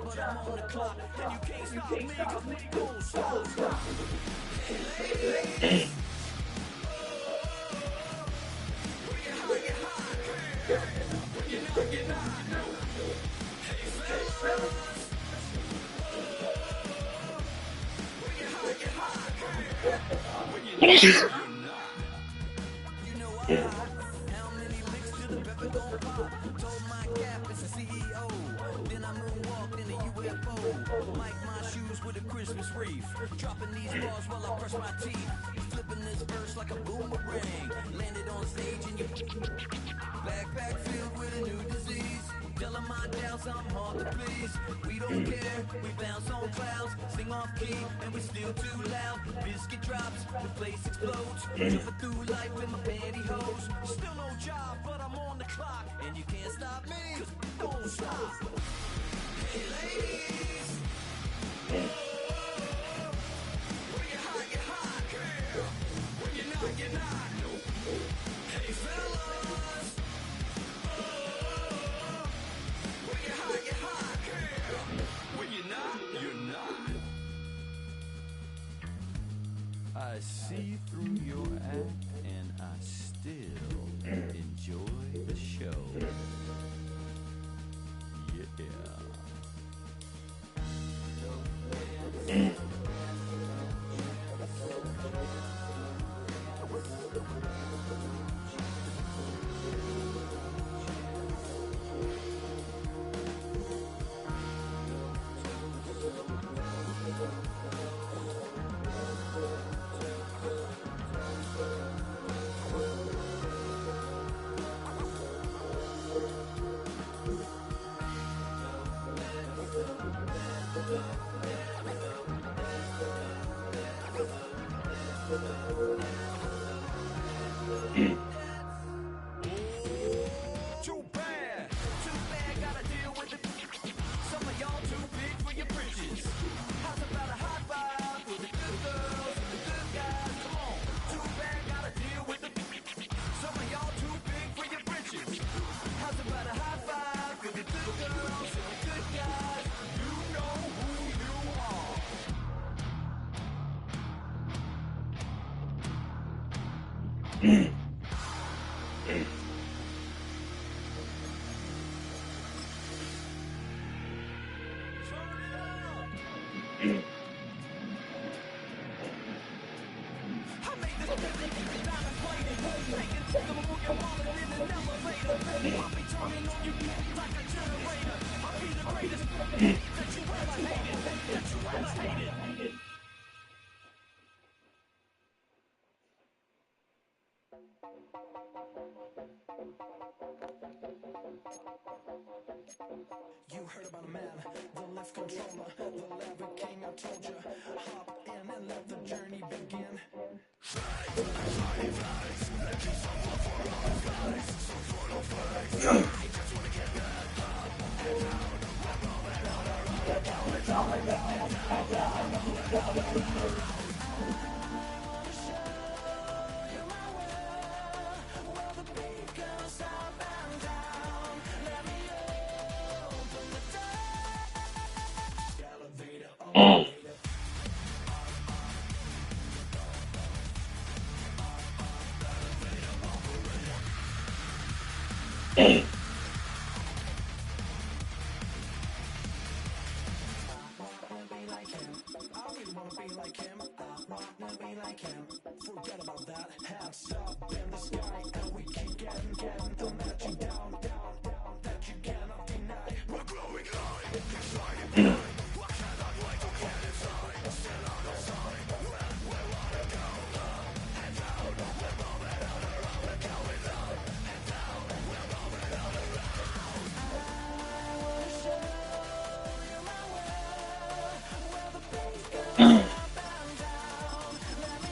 but I'm on the clock, and you can't stop me, 'cause we don't stop. Hey ladies, when you hot, get hot. When you not, get not. Hey fellas, when you hot, get hot. When you not, you're not. You know I, how many licks to the pepper gon' pop? Told my gap it's a CEO. Then I moonwalked in a UFO. Like my shoes with a Christmas wreath. Dropping these bars while I brush my teeth. Flipping this verse like a boomerang. Landed on stage and you backpack filled with a new disease. Tell 'em my doubts, I'm hard to please. We don't care, we bounce on clouds. Sing off key, and we still too loud. Biscuit drops, the place explodes. Jumping through life in my pantyhose. Still no job, but I'm on the clock. And you can't stop me, 'cause don't stop. Hey ladies, when you hot, get hot. When you're not, you're not. Hey fellas, when you hot, get hot. When you're not, you're not. I see through your act and I still enjoy the show. Yeah. Too bad, gotta deal with it. Some of y'all too big for your britches. How's about a high five for the good girls and the good guys? Come on, too bad, gotta deal with it. Some of y'all too big for your britches. How's about a high five for the good girls and the good guys? You know who you are. You heard about a man, the lift controller, the lever king, I told you. Hop in and let the journey begin. Forget about that. Hands up in the sky, and we keep getting. Don't let you down, that you cannot deny. We're growing high, keep sliding by. What cannot wait to get inside? Still on the side, when we wanna go up and down. We're rolling on around, we're going up and down. We're rolling on around. I will show you my way, where the bass goes up and down. Let me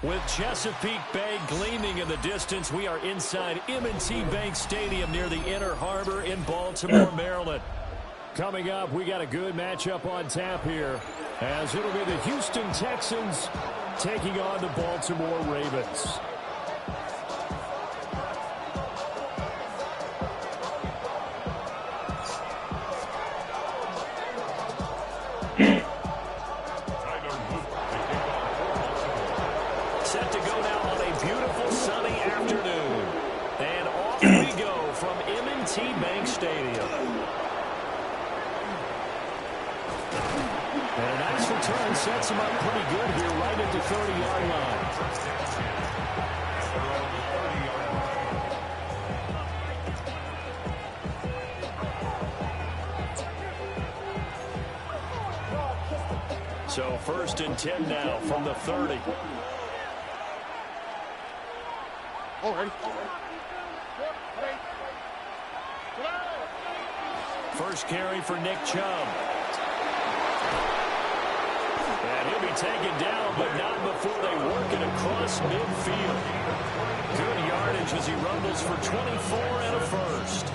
With Chesapeake Bay gleaming in the distance, we are inside M&T Bank Stadium near the Inner Harbor in Baltimore, Maryland. Coming up, we got a good matchup on tap here, as it'll be the Houston Texans taking on the Baltimore Ravens. Set to go now on a beautiful sunny afternoon. And off we go from M&T Bank Stadium. And a nice return sets him up pretty good here right at the 30-yard line. So 1st and 10 now from the 30. First carry for Nick Chubb. And he'll be taken down, but not before they work it across midfield. Good yardage as he rumbles for 24 and a first.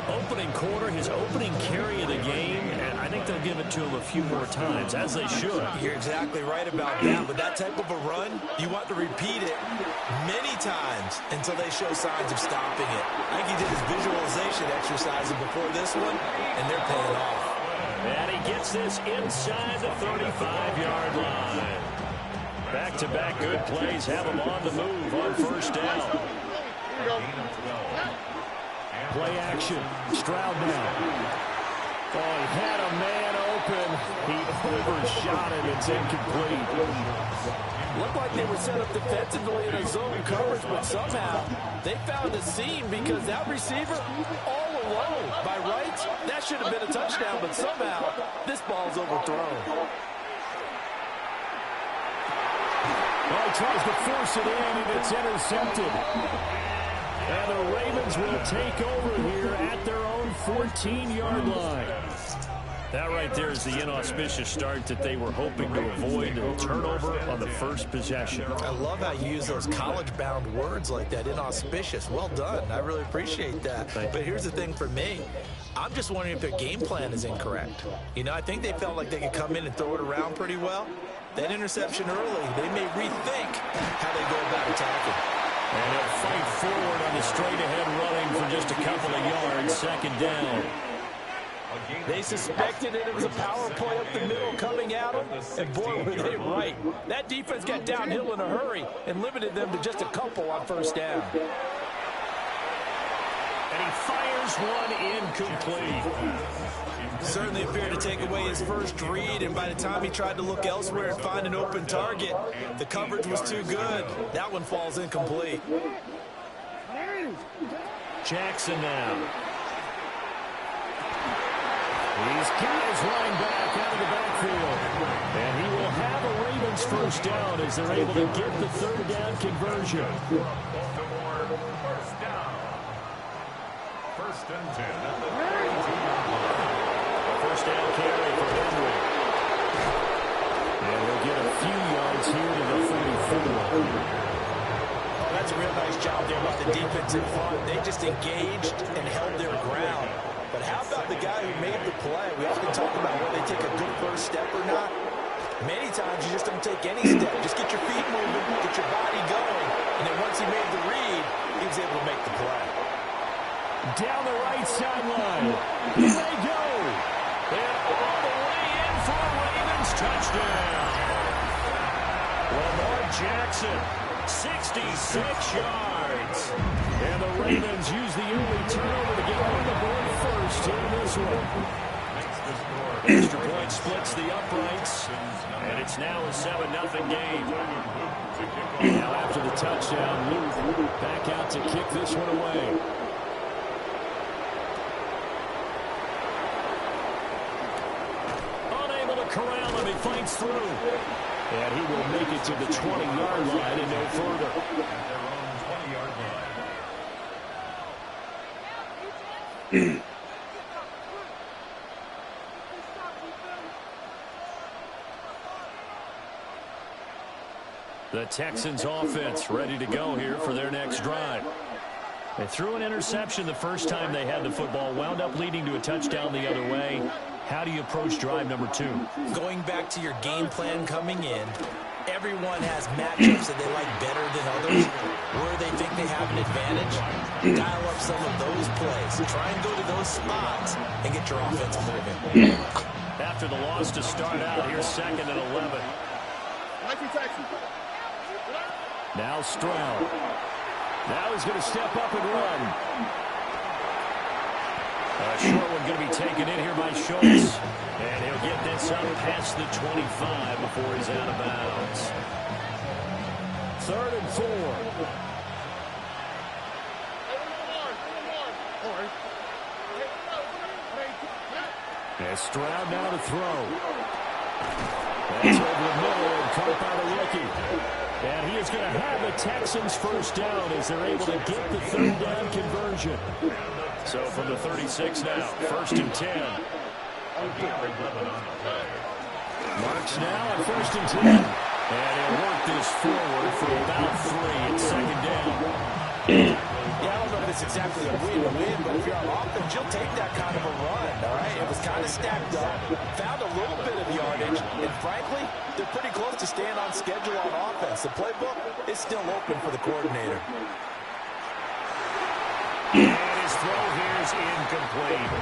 Opening quarter, his opening carry of the game, and I think they'll give it to him a few more times, as they should. You're exactly right about that. With that type of a run, you want to repeat it many times until they show signs of stopping it. I think he did his visualization exercises before this one, and they're paying off. And he gets this inside the 35-yard line. Back-to-back good plays have him on the move on first down. Play action. Stroud now. Oh, he had a man open. He overshot it. It's incomplete. Looked like they were set up defensively in a zone coverage, but somehow they found a seam because that receiver all alone. By rights, that should have been a touchdown, but somehow this ball's overthrown. Well, he tries to force it in, and it's intercepted. And the Ravens will take over here at their own 14-yard line. That right there is the inauspicious start that they were hoping to avoid, a turnover on the first possession. I love how you use those college-bound words like that, inauspicious. Well done. I really appreciate that. But here's the thing for me. I'm just wondering if their game plan is incorrect. You know, I think they felt like they could come in and throw it around pretty well. That interception early, they may rethink how they go about attacking. And he'll fight forward on the straight-ahead running for just a couple of yards, second down. They suspected it was a power play up the middle coming at them, and boy, were they right. That defense got downhill in a hurry and limited them to just a couple on first down. And he fires one incomplete. Certainly appeared to take away his first read, and by the time he tried to look elsewhere and find an open target, the coverage was too good. That one falls incomplete. Jackson now. He's got his line back out of the backfield. And he will have a Ravens first down as they're able to get the third down conversion. First down. 1st and 10 at the 32. First down carry for Henry. And we'll get a few yards here to the 44. Oh, that's a real nice job there by the defensive front. They just engaged and held their ground. But how about the guy who made the play? We often talk about whether they take a good first step or not. Many times you just don't take any step. Just get your feet moving, get your body going, and then once he made the read, he was able to make the play. Down the right sideline. Here they go. And all the way in for a Ravens touchdown. Lamar Jackson, 66 yards. And the Ravens use the early turnover to get on the board first in this one. Extra point splits the uprights, and it's now a 7-0 game. Now after the touchdown, Luke back out to kick this one away. Unable to corral him, he fights through. And he will make it to the 20-yard line and no further. The Texans offense ready to go here for their next drive. They threw an interception the first time they had the football, wound up leading to a touchdown the other way. How do you approach drive number 2? Going back to your game plan coming in, everyone has matchups that they like better than others, where they think they have an advantage. Dial up some of those plays. Try and go to those spots and get your offense moving. After the loss to start out, here's 2nd and 11. Now Stroud. Now he's going to step up and run. A short one going to be taken in here by Schultz. And he'll get this up past the 25 before he's out of bounds. 3rd and 4. And Stroud now to throw. That's over the middle and caught by the rookie. And he is going to have the Texans first down as they're able to get the 3rd down conversion. So from the 36 now, 1st and 10. Marks now at 1st and 10. And he'll work this forward for about 3 at 2nd down. Yeah, I don't know if it's exactly a win-win, but if you're on offense, you'll take that kind of a run, all right? It was kind of stacked up, found a little bit of yardage, and frankly, they're pretty close to staying on schedule on offense. The playbook is still open for the coordinator. And his throw here is incomplete.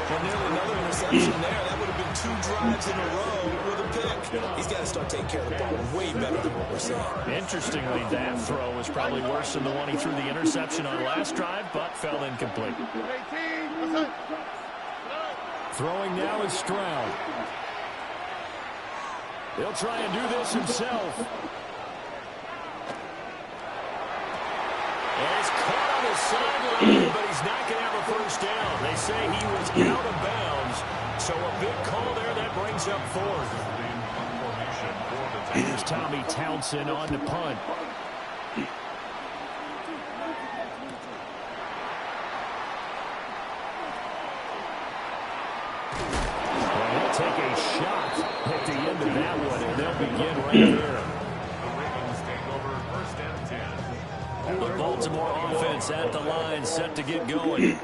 Well, nearly another interception there. That would have been 2 drives in a row with a pick. He's got to start taking care of the ball way better than what we're seeing. Interestingly, that throw was probably worse than the one he threw the interception on last drive, but fell incomplete. Throwing now is Stroud. He'll try and do this himself. And he's caught on the sideline, but he's not going to have a first down. They say he was out of bounds, so a big call there that brings up 4th. Here's Tommy Townsend on to punt. Well, he'll take a shot at the end of that one, and they'll begin right here. The Baltimore offense at the line, set to get going.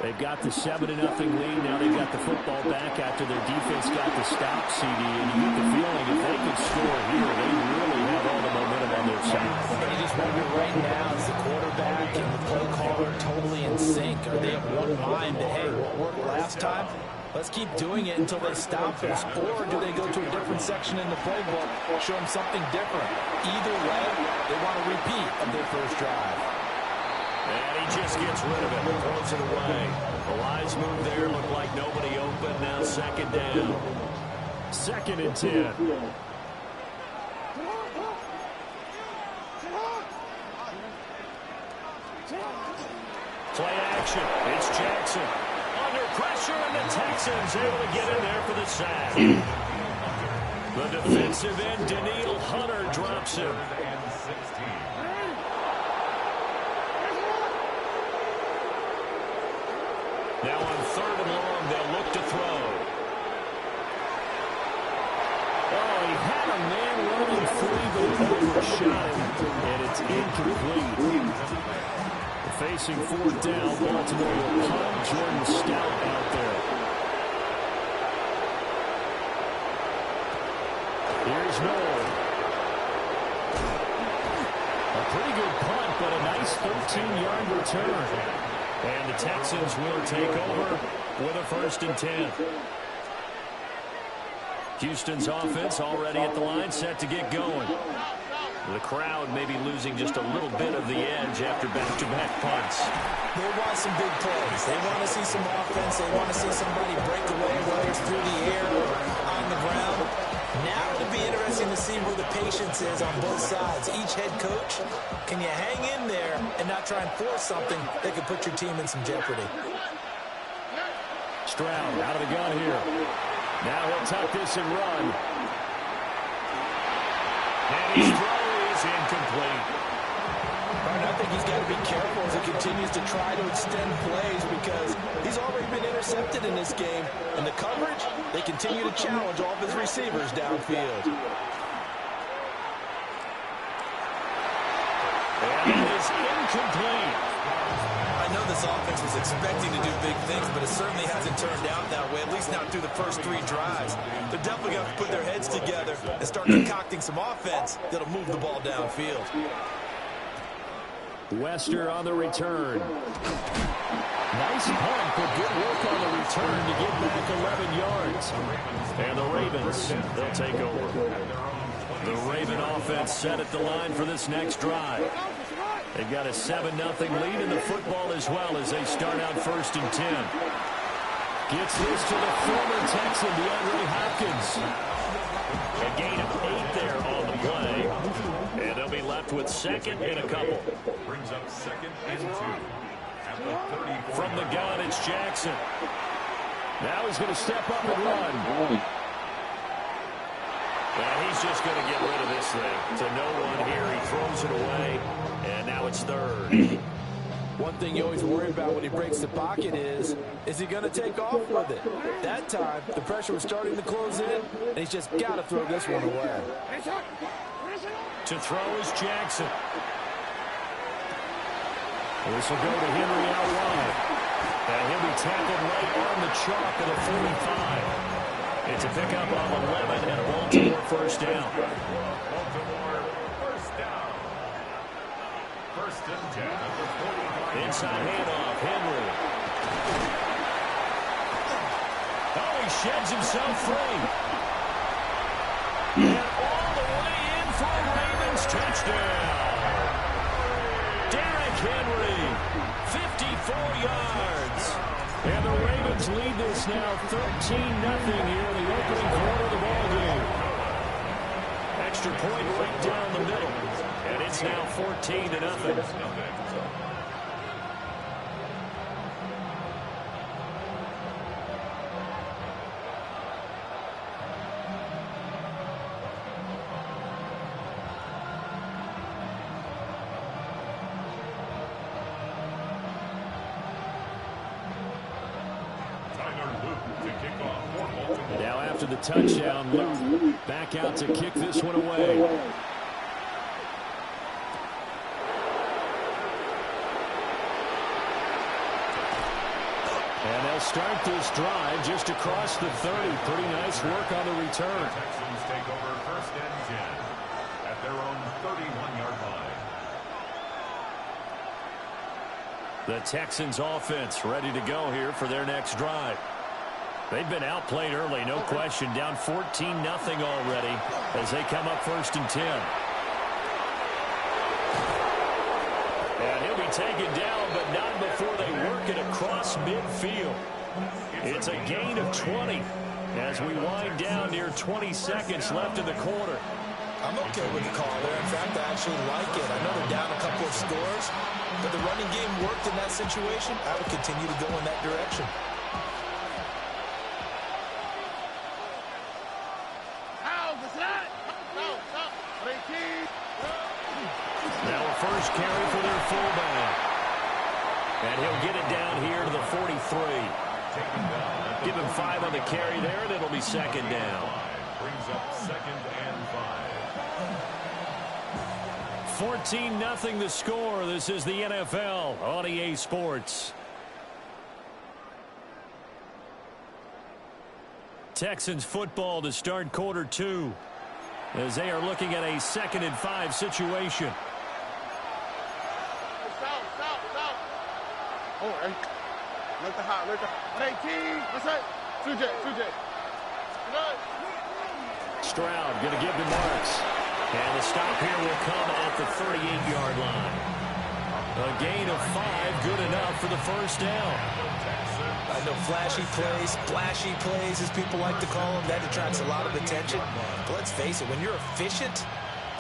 They've got the 7-0 lead. Now they've got the football back after their defense got the stop, CD. And you get the feeling if they could score here, they really have all the momentum on their side. And you just wonder right now, is the quarterback and the play caller totally in sync? Are they of one mind that, hey, what worked last time? Let's keep doing it until they stop us. Or do they go to a different section in the playbook, show them something different? Either way, they want a repeat of their first drive. And he just gets rid of it, throws it away. The lines move there, look like nobody open. Now 2nd down. 2nd and 10. Play action. It's Jackson. Under pressure, and the Texans able to get in there for the sack. The defensive end, Daniil Hunter, drops him. Now on 3rd and long, they'll look to throw. Oh, he had a man running free, but he overshot him, and it's incomplete. Facing 4th down, Baltimore will punt. Jordan Stout out there. 14-yard return. And the Texans will take over with a 1st and 10. Houston's offense already at the line, set to get going. The crowd may be losing just a little bit of the edge after back-to-back punts. They want some big plays. They want to see some offense. They want to see somebody break away, whether it's through the air or on the ground. Now it'll be interesting to see where the patience is on both sides. Each head coach, can you hang in there and not try and force something that could put your team in some jeopardy? Stroud out of the gun here. Now he'll tuck this and run. And his throw is incomplete. I think he's got to be careful as he continues to try to extend plays because he's already been intercepted in this game. And the coverage, they continue to challenge all of his receivers downfield. And it is incomplete. I know this offense was expecting to do big things, but it certainly hasn't turned out that way, at least not through the first 3 drives. They're definitely going to put their heads together and start concocting some offense that'll move the ball downfield. Wester on the return. Nice punt, but good work on the return to get back 11 yards. And the Ravens, they'll take over. The Raven offense set at the line for this next drive. They've got a 7-0 lead in the football as well as they start out 1st and 10. Gets this to the former Texan, DeAndre Hopkins. A gain of 8 there on the play. And they'll be left with 2nd and a couple. Brings up 2nd and 2. From the gun, it's Jackson. Now he's going to step up and run. Well, he's just going to get rid of this thing. To no one here. He throws it away, and now it's 3rd. One thing you always worry about when he breaks the pocket is he going to take off with it? That time, the pressure was starting to close in, and he's just got to throw this one away. To throw is Jackson. This will go to Henry out wide. And he'll be tackled right on the chalk of the 45. It's a pickup of 11 and a Baltimore 1st down. Baltimore 1st down. 1st and 10 at the 45. Inside handoff, Henry. Oh, he sheds himself free. And all the way in for a Ravens touchdown. Derrick Henry, 54 yards. And the Ravens lead this now 13-0 here in the opening quarter of the ballgame. Extra point right down the middle. And it's now 14-0. Now after the touchdown, Luke back out to kick this one away. And they'll start this drive just across the 30. Pretty nice work on the return. Texans take over 1st and 10 at their own 31-yard line. The Texans offense ready to go here for their next drive. They've been outplayed early, no question. Down 14-0 already as they come up 1st and 10. And he'll be taken down, but not before they work it across midfield. It's a gain of 20 as we wind down near 20 seconds left in the quarter. I'm okay with the call there. In fact, I actually like it. I know they're down a couple of scores, but the running game worked in that situation. I would continue to go in that direction. Now a first carry for their fullback. And he'll get it down here to the 43. Give him 5 on the carry there, and it'll be 2nd down. Brings up 2nd and 5. 14-0 the score. This is the NFL on EA Sports. Texans football to start quarter 2 as they are looking at a 2nd and 5 situation. Stroud going to give to Marks. And the stop here will come at the 38-yard line. A gain of 5, good enough for the first down. I know flashy plays, splashy plays, as people like to call them, that attracts a lot of attention. But let's face it, when you're efficient,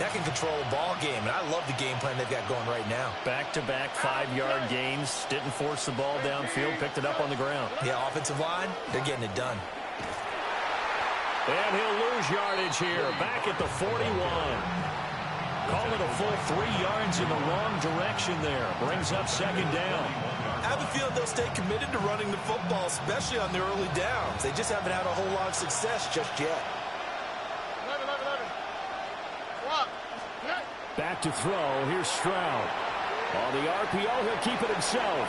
that can control a ball game. And I love the game plan they've got going right now. Back-to-back 5-yard gains. Didn't force the ball downfield. Picked it up on the ground. Yeah, offensive line, they're getting it done. And he'll lose yardage here. Back at the 41. Call it a full 3 yards in the wrong direction there. Brings up second down. I have a feeling they'll stay committed to running the football, especially on their early downs. They just haven't had a whole lot of success just yet. Back to throw. Here's Stroud. On the RPO, he'll keep it himself.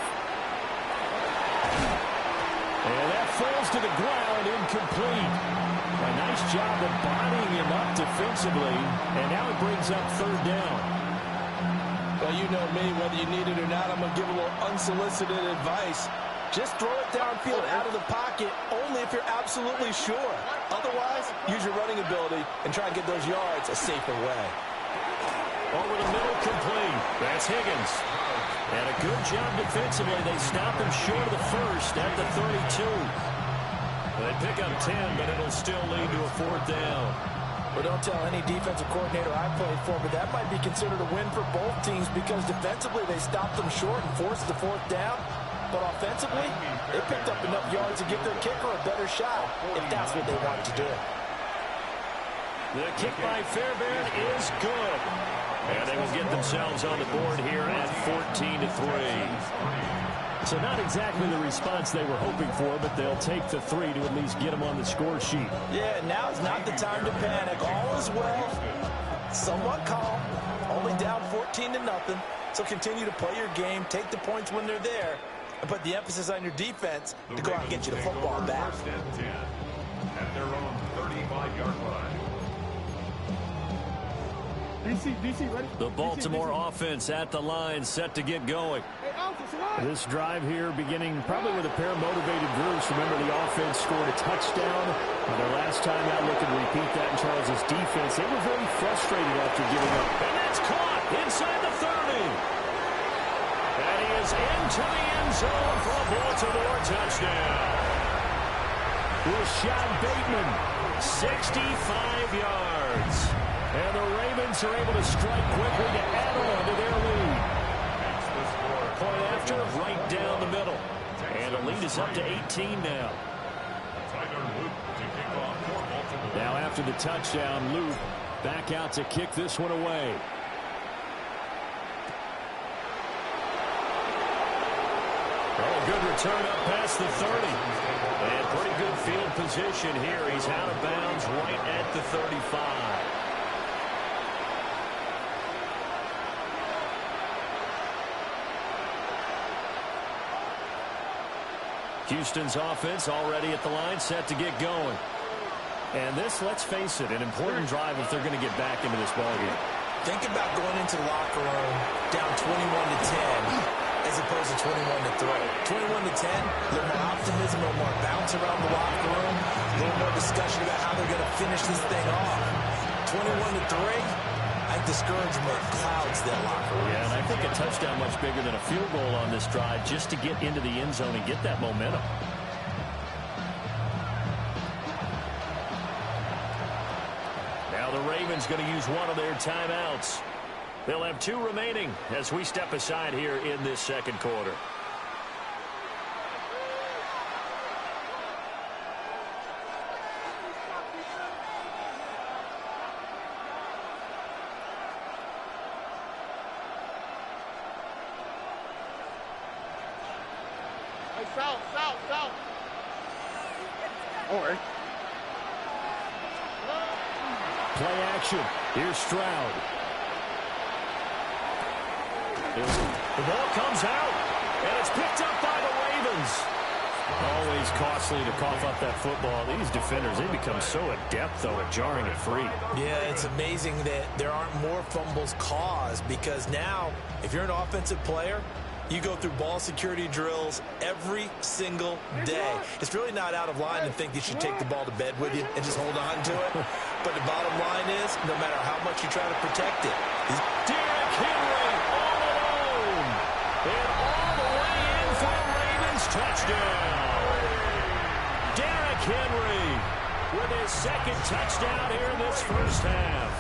And that falls to the ground, incomplete. A nice job of bodying him up defensively. And now it brings up third down. Well, you know me, whether you need it or not, I'm going to give a little unsolicited advice. Just throw it downfield out of the pocket only if you're absolutely sure. Otherwise, use your running ability and try and get those yards a safer way. Over the middle, complete. That's Higgins. And a good job defensively. They stop him short of the first at the 32. They pick up 10, but it'll still lead to a fourth down. Well, don't tell any defensive coordinator I played for, but that might be considered a win for both teams because defensively they stopped them short and forced the fourth down. But offensively, they picked up enough yards to give their kicker a better shot if that's what they want to do. The kick by Fairbairn is good. And they will get themselves on the board here at 14-3. So not exactly the response they were hoping for, but they'll take the 3 to at least get them on the score sheet. Yeah, now is not the time to panic. All is well. Somewhat calm. Only down 14-0. So continue to play your game, take the points when they're there, and put the emphasis on your defense to go out and get you the football back. First and 10 at their own 35-yard line. DC, ready? The Baltimore offense at the line, set to get going. This drive here beginning probably with a pair of motivated groups. Remember, the offense scored a touchdown. Their last time out, looking to repeat that in Charles' defense. They were very frustrated after giving up. And that's caught inside the 30. And he is into the end zone for a Baltimore touchdown. Rashad Bateman, 65 yards. And the Ravens are able to strike quickly to add on to their lead. Point after, right down the middle. And the lead is up to 18 now. Now after the touchdown, Luke back out to kick this one away. Oh, good return up past the 30. And pretty good field position here. He's out of bounds right at the 35. Houston's offense already at the line, set to get going. And this, let's face it, an important drive if they're going to get back into this ballgame. Think about going into the locker room down 21-10 as opposed to 21-3. 21-10, a little more optimism, a little more bounce around the locker room, a little more discussion about how they're going to finish this thing off. 21-3. I think discouragement clouds that locker room. Yeah, and I think a touchdown much bigger than a field goal on this drive just to get into the end zone and get that momentum. Now the Ravens going to use one of their timeouts. They'll have 2 remaining as we step aside here in this second quarter. South. All right. Play action. Here's Stroud. The ball comes out, and it's picked up by the Ravens. Always costly to cough up that football. These defenders, they become so adept, though, at jarring it free. Yeah, it's amazing that there aren't more fumbles caused because now, if you're an offensive player, You go through ball security drills every single day. It's really not out of line to think you should take the ball to bed with you and just hold on to it. But the bottom line is, no matter how much you try to protect it, Derrick Henry all alone. And all the way in for a Ravens touchdown. Derrick Henry with his second touchdown here in this first half.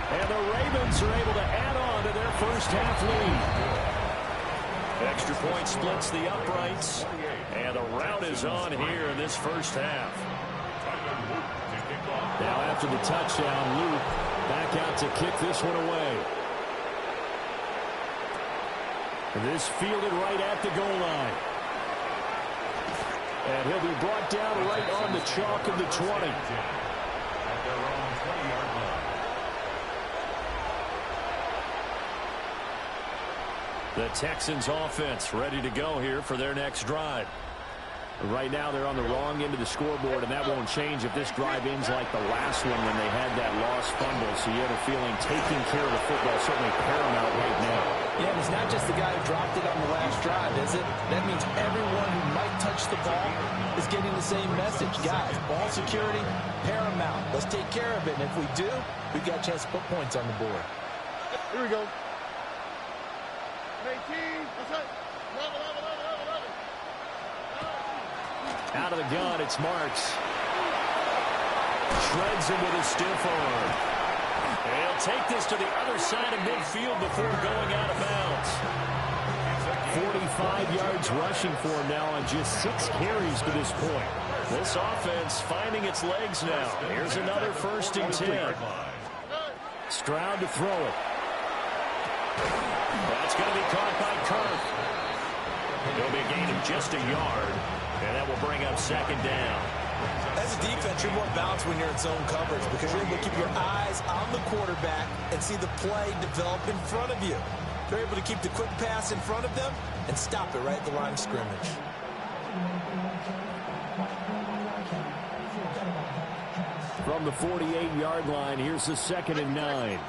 And the Ravens are able to add on to their first half lead. Extra point splits the uprights, and the rout is on here in this first half. Now after the touchdown, Luke back out to kick this one away. And this fielded right at the goal line. And he'll be brought down right on the chalk of the 20. The Texans offense ready to go here for their next drive. Right now they're on the wrong end of the scoreboard, and that won't change if this drive ends like the last one when they had that lost fumble. So you have a feeling taking care of the football is certainly paramount right now. Yeah, and it's not just the guy who dropped it on the last drive, is it? That means everyone who might touch the ball is getting the same message. Guys, ball security, paramount. Let's take care of it, and if we do, we've got a chance to put points on the board. Here we go. Out of the gun, it's Marks. Shreds him with a stiff arm. He'll take this to the other side of midfield before going out of bounds. 45 yards rushing for him now on just 6 carries to this point. This offense finding its legs now. Here's another 1st and 10. Stroud to throw it. That's going to be caught by Kirk. It'll be a gain of just a yard, and that will bring up 2nd down. as a defense, you're more balanced when you're in zone coverage because you're able to keep your eyes on the quarterback and see the play develop in front of you. They're able to keep the quick pass in front of them and stop it right at the line of scrimmage. From the 48-yard line, here's the 2nd and 9.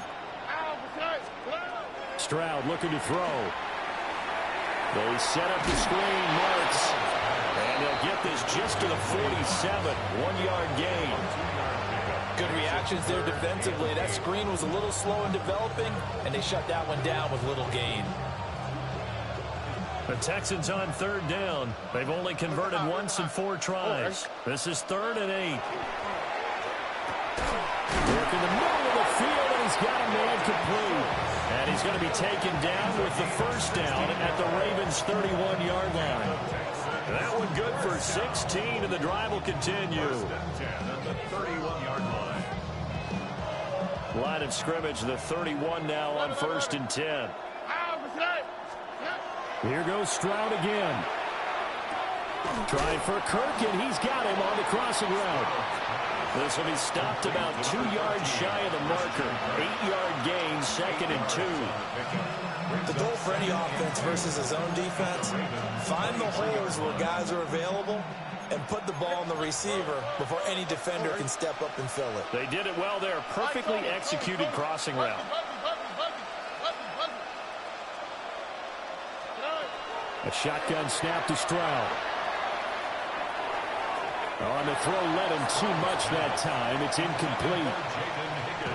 Stroud looking to throw. They set up the screen, Marks. And they'll get this just to the 47, 1-yard gain. Good reactions there defensively. That screen was a little slow in developing, and they shut that one down with little gain. The Texans on 3rd down. They've only converted once in 4 tries. This is 3rd and 8. Work in the middle of the field, and he's got a man complete. And he's going to be taken down with the 1st down at the Ravens' 31-yard line. That one good for 16, and the drive will continue. Line of scrimmage, the 31 now on 1st and 10. Here goes Stroud again. Trying for Kirk, and he's got him on the crossing route. This will be stopped about 2 yards shy of the marker. 8-yard gain, 2nd and 2. The goal for any offense versus a zone defense, find the holes where guys are available and put the ball on the receiver before any defender can step up and fill it. They did it well there. Perfectly executed crossing route. A shotgun snap to Stroud. On the throw, led him too much that time. It's incomplete.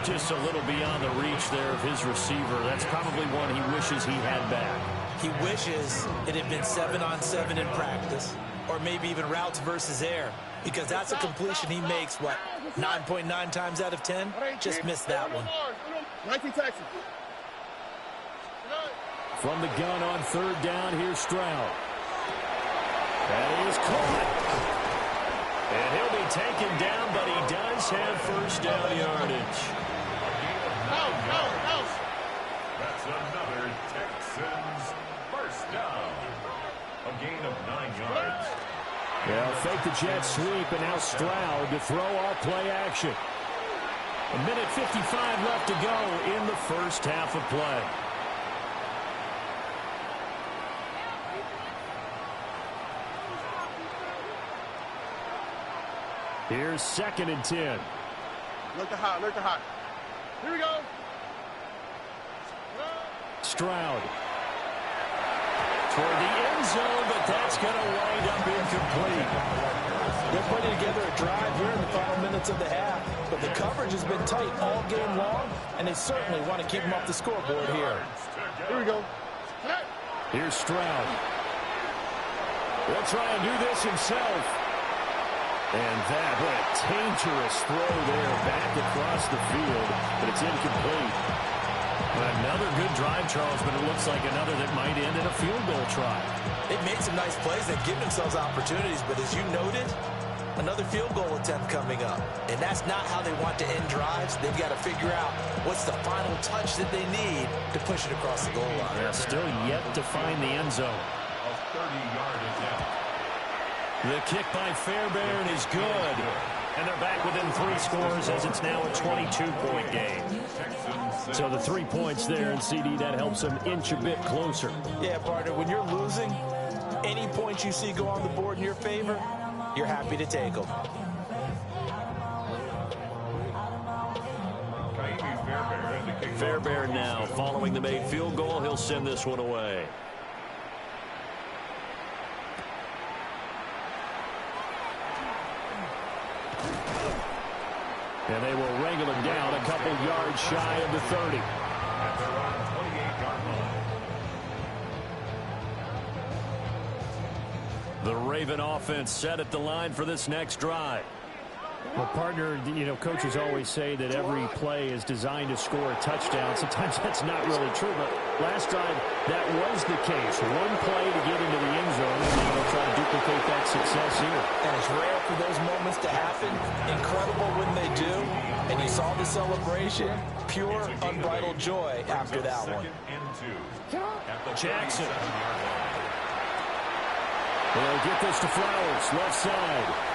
Just a little beyond the reach there of his receiver. That's probably one he wishes he had back. He wishes it had been 7-on-7 in practice, or maybe even routes versus air, because that's a completion he makes, 9.9 times out of 10? Just missed that one. From the gun on 3rd down, here's Stroud. That is caught. And he'll be taken down, but he does have 1st down yardage. That's another Texans 1st down. A gain of 9 yards. They'll fake the jet sweep, and now Stroud to throw off play action. 1:55 left to go in the 1st half of play. Here's 2nd and 10. Look the hot, look the hot. Here we go. Stroud. toward the end zone, but that's going to wind up incomplete. They're putting together a drive here in the final minutes of the half, but the coverage has been tight all game long, and they certainly want to keep them off the scoreboard here. Here we go. Here's Stroud. He'll try and do this himself. And that, what a dangerous throw there back across the field, but it's incomplete. Another good drive, Charles, but it looks like another that might end in a field goal try. They've made some nice plays. They've given themselves opportunities, but as you noted, another field goal attempt coming up. And that's not how they want to end drives. They've got to figure out what's the final touch that they need to push it across the goal line. Yeah, still yet to find the end zone. A 30-yard attempt. The kick by Fairbairn is good. And they're back within 3 scores as it's now a 22-point game. So the 3 points there, and CD, that helps them inch a bit closer. Yeah, partner, when you're losing, any points you see go on the board in your favor, you're happy to take them. Fairbairn now, following the made field goal, he'll send this one away. And they will wrangle him down a couple yards shy of the 30. At their own 28-yard line. The Raven offense set at the line for this next drive. Well, partner, you know, coaches always say that every play is designed to score a touchdown. Sometimes that's not really true, but last drive, that was the case. One play to get into the end zone, and now they'll try to duplicate that success here. And it's rare for those moments to happen. Incredible when they do. And you saw the celebration. Pure, unbridled joy after that one. Jackson. They'll get this to Flowers, left side.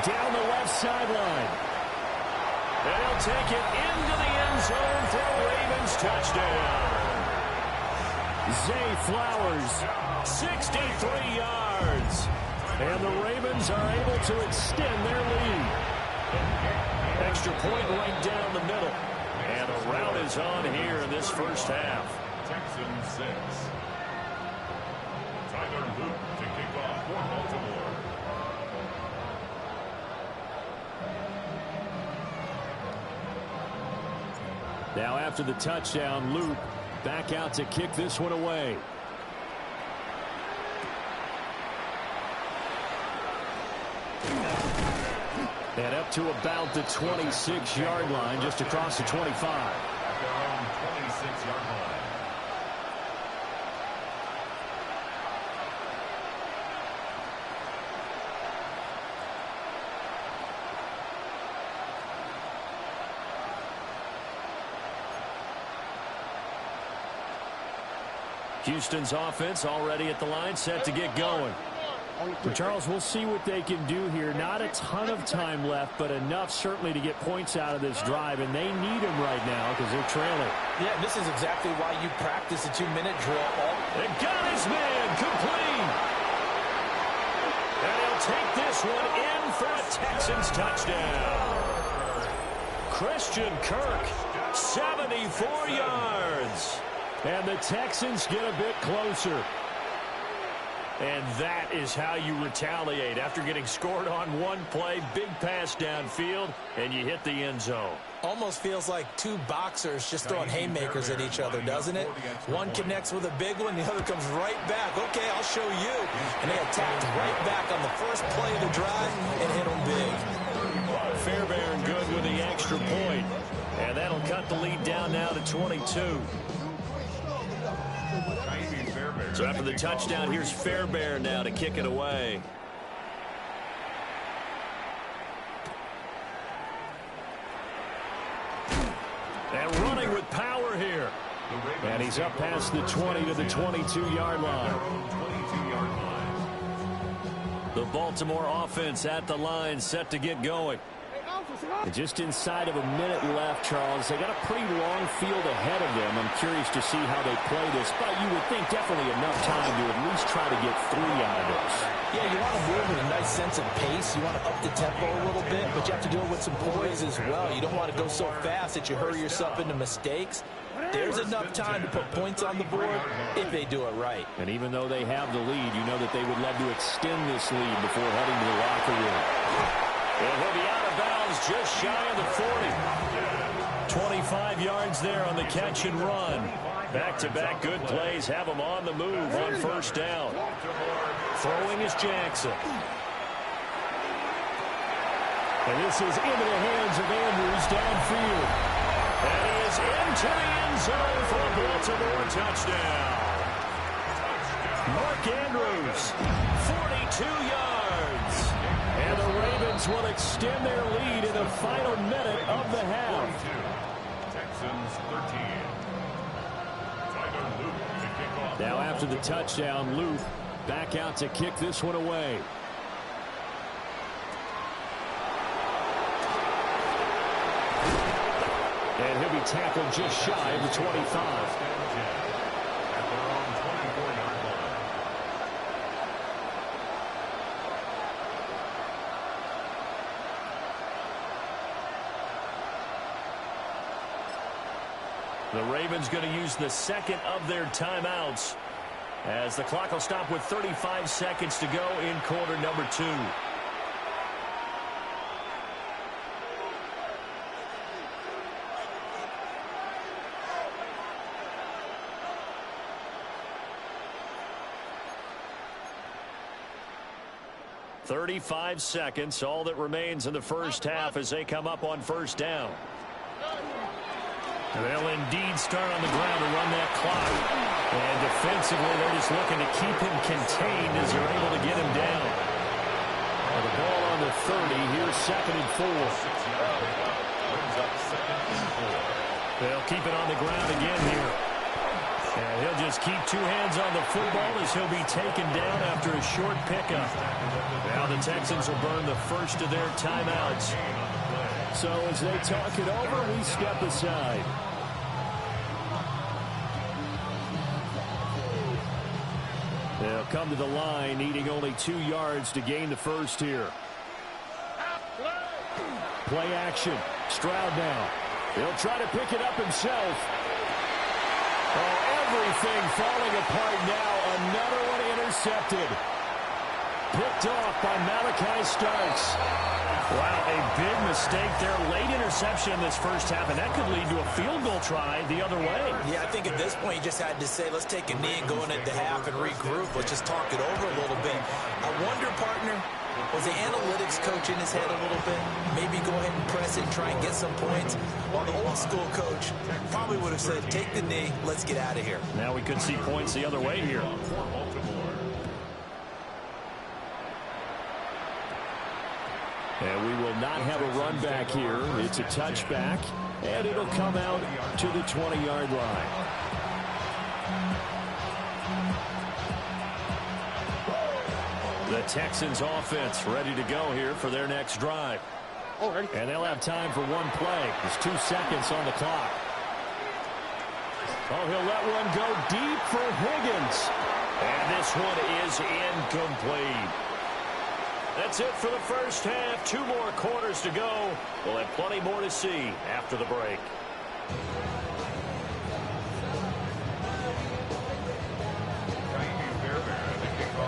Down the left sideline. And he'll take it into the end zone for a Ravens touchdown. Zay Flowers, 63 yards. And the Ravens are able to extend their lead. Extra point right down the middle. And a rout is on here in this first half. Texans 6. Tyler Luke to kick off for Baltimore. Now after the touchdown, Luke back out to kick this one away. And up to about the 26-yard line, just across the 25. At their own 26-yard line. Houston's offense already at the line, set to get going. Well, Charles, we'll see what they can do here. Not a ton of time left, but enough certainly to get points out of this drive, and they need them right now because they're trailing. Yeah, this is exactly why you practice a 2-minute drill. They got his man complete. And he'll take this one in for a Texans touchdown. Christian Kirk, 74 yards. And the Texans get a bit closer. And that is how you retaliate. After getting scored on one play, big pass downfield, and you hit the end zone. Almost feels like two boxers just throwing haymakers at each other, doesn't it? One connects with a big one, the other comes right back. Okay, I'll show you. And they attacked right back on the first play of the drive and hit them big. Fairbairn good with the extra point. And that'll cut the lead down now to 22. So after the touchdown, here's Fairbairn now to kick it away. And running with power here. And he's up past the 20 to the 22-yard line. The Baltimore offense at the line, set to get going. Just inside of a minute left, Charles. They got a pretty long field ahead of them. I'm curious to see how they play this, but you would think definitely enough time to at least try to get 3 out of this. Yeah, you want to move with a nice sense of pace. You want to up the tempo a little bit, but you have to do it with some poise as well. You don't want to go so fast that you hurry yourself into mistakes. there's enough time to put points on the board if they do it right. And even though they have the lead, you know that they would love to extend this lead before heading to the locker room. And he'll be out of bounds just shy of the 40. 25 yards there on the catch and run. Back-to-back good plays have them on the move on first down. Throwing is Jackson. And this is into the hands of Andrews downfield. And he is into the end zone for a Baltimore touchdown. Mark Andrews, 42 yards. And the Ravens will extend their lead in the final minute of the half. Texans 13. Now after the touchdown, Luke back out to kick this one away. And he'll be tackled just shy of the 25. The Ravens going to use the second of their timeouts as the clock will stop with 35 seconds to go in quarter number 2. "35 seconds, all that remains in the first half as they come up on first down. They'll indeed start on the ground to run that clock. And defensively, they're just looking to keep him contained as they're able to get him down. And the ball on the 30. Here's 2nd and 4. They'll keep it on the ground again here. And he'll just keep two hands on the football as he'll be taken down after a short pickup. Now the Texans will burn the first of their timeouts. So as they talk it over, we step aside. They'll come to the line, needing only 2 yards to gain the first here. Play action. Stroud now. He'll try to pick it up himself. Oh, everything falling apart now. Another one intercepted. Picked off by Malachi Starks. Wow, a big mistake there. Late interception in this first half, and that could lead to a field goal try the other way. Yeah, I think at this point you just had to say, let's take a knee and go into half and regroup. Let's just talk it over a little bit. I wonder, partner, was the analytics coach in his head a little bit? Maybe go ahead and press it and try and get some points. While the old school coach probably would have said, take the knee, let's get out of here. Now we could see points the other way here. And we will not have a run back here. It's a touchback, and it'll come out to the 20-yard line. The Texans offense ready to go here for their next drive. And they'll have time for one play. There's 2 seconds on the clock. Oh, he'll let one go deep for Higgins. And this one is incomplete. That's it for the first half. 2 more quarters to go. We'll have plenty more to see after the break.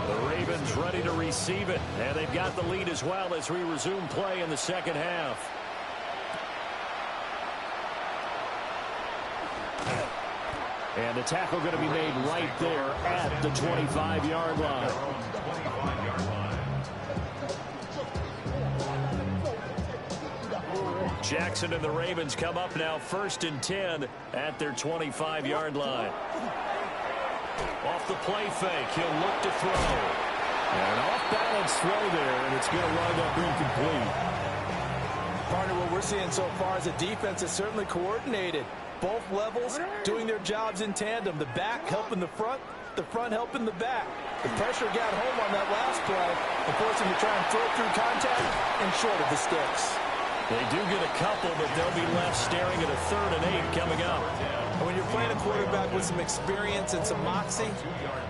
The Ravens ready to receive it. And they've got the lead as well as we resume play in the second half. And the tackle going to be made right there at the 25-yard line. Jackson and the Ravens come up now 1st and 10 at their 25-yard line. Off the play fake, he'll look to throw. And off-balance throw there, and it's going to wind up incomplete. Partner, what we're seeing so far is a defense that's certainly coordinated. Both levels doing their jobs in tandem. The back helping the front helping the back. The pressure got home on that last play and forced him to try and throw through contact and short of the sticks. They do get a couple, but they'll be left staring at a 3rd and 8 coming up. And when you're playing a quarterback with some experience and some moxie,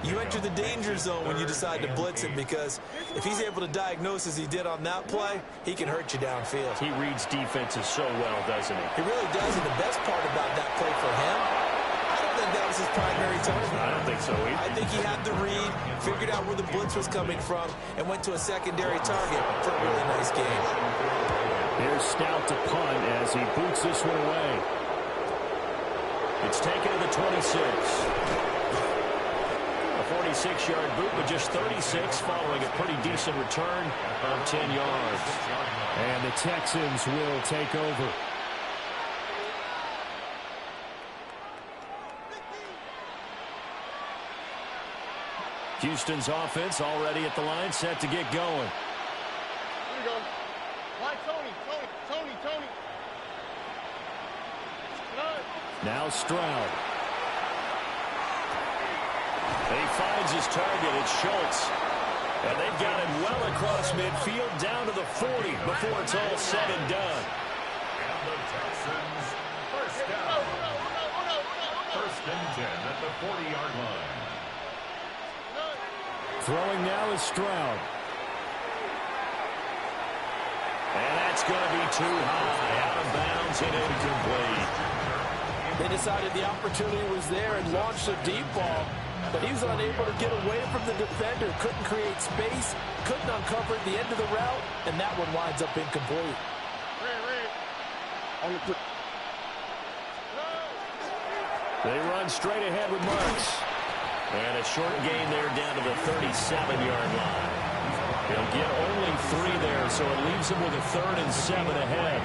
you enter the danger zone when you decide to blitz him, because if he's able to diagnose as he did on that play, he can hurt you downfield. He reads defenses so well, doesn't he? He really does, and the best part about that play for him think that was his primary target. I don't think so either. I think he had the read, figured out where the blitz was coming from, and went to a secondary target for a really nice game. Here's Stout to punt as he boots this one away. It's taken to the 26. A 46-yard boot with just 36 following a pretty decent return of 10 yards. And the Texans will take over. Houston's offense already at the line, set to get going. Here we go. Why Tony? Now Stroud. And he finds his target. It's Schultz. And they've got him well across midfield down to the 40 before it's all said and done. And the Texans first down. First and 10 at the 40-yard line. Throwing now is Stroud. And that's going to be too high. Out of bounds and incomplete. They decided the opportunity was there and launched a deep ball, but he was unable to get away from the defender, couldn't create space, couldn't uncover the end of the route, and that one winds up incomplete. They run straight ahead with Marks. And a short gain there down to the 37-yard line. He'll get only 3 there, so it leaves him with a 3rd and 7 ahead.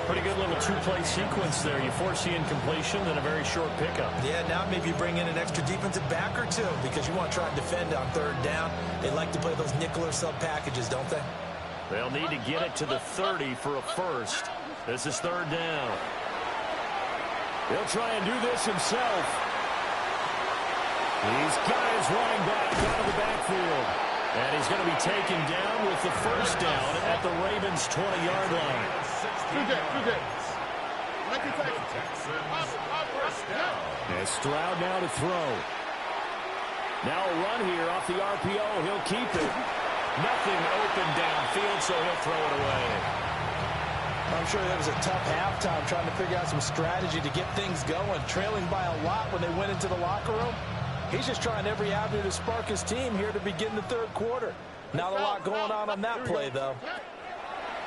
Pretty good little two-play sequence there. You force the incompletion, then a very short pickup. Yeah, now maybe you bring in an extra defensive back or two because you want to try and defend on 3rd down. They like to play those nickel or sub packages, don't they? They'll need to get it to the 30 for a first. This is 3rd down. He'll try and do this himself. These guys running back out of the backfield. And he's going to be taken down with the first down at the Ravens' 20-yard line. And Stroud now to throw. Now a run here off the RPO. He'll keep it. Nothing open downfield, so he'll throw it away. I'm sure that was a tough halftime trying to figure out some strategy to get things going, trailing by a lot when they went into the locker room. He's just trying every avenue to spark his team here to begin the 3rd quarter. Not a lot going on that play, though.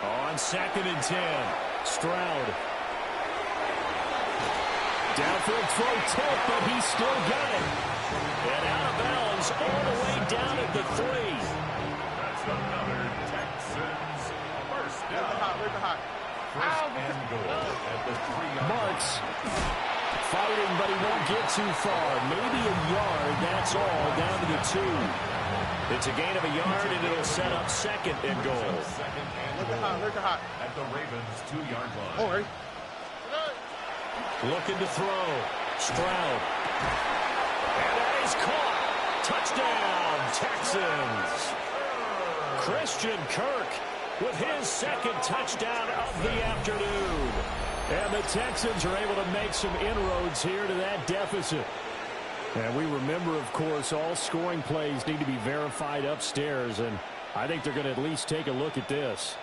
On 2nd and 10, Stroud. Downfield throw tip, but he still got it. And out of bounds all the way down at the 3. That's another Texans first down. First and goal at the 3-yard line. Marks fighting, but he won't get too far. Maybe a yard, that's all, down to the 2. It's a gain of a yard, and it'll set up 2nd and goal. Second and goal at the Ravens' 2-yard line. All right. Looking to throw. Stroud. And that is caught. Touchdown, Texans. Christian Kirk with his 2nd touchdown of the afternoon. And the Texans are able to make some inroads here to that deficit. And we remember, of course, all scoring plays need to be verified upstairs, and I think they're going to at least take a look at this.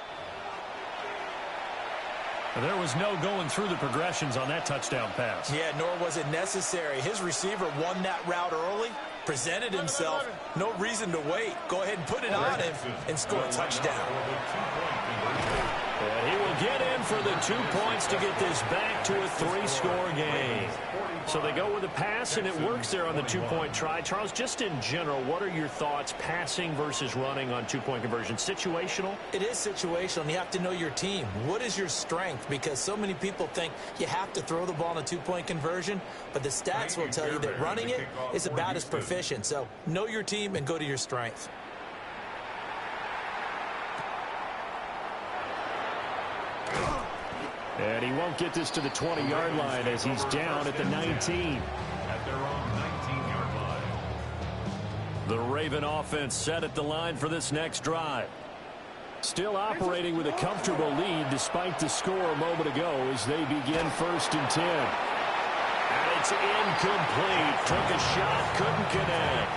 There was no going through the progressions on that touchdown pass. Yeah, nor was it necessary. His receiver won that route early, presented himself. No reason to wait. Go ahead and put it on him and score a touchdown. And he will get in for the 2 points to get this back to a 3-score game. So they go with a pass, and it works there on the 2-point try. Charles, just in general, what are your thoughts passing versus running on 2-point conversion? Situational? It is situational, and you have to know your team. What is your strength? Because so many people think you have to throw the ball in a 2-point conversion, but the stats will tell you that running it is about as proficient. So know your team and go to your strength. And he won't get this to the 20-yard line as he's down at the 19. At their own 19-yard line. The Raven offense set at the line for this next drive. Still operating with a comfortable lead despite the score a moment ago as they begin 1st and 10. And it's incomplete. Took a shot, couldn't connect.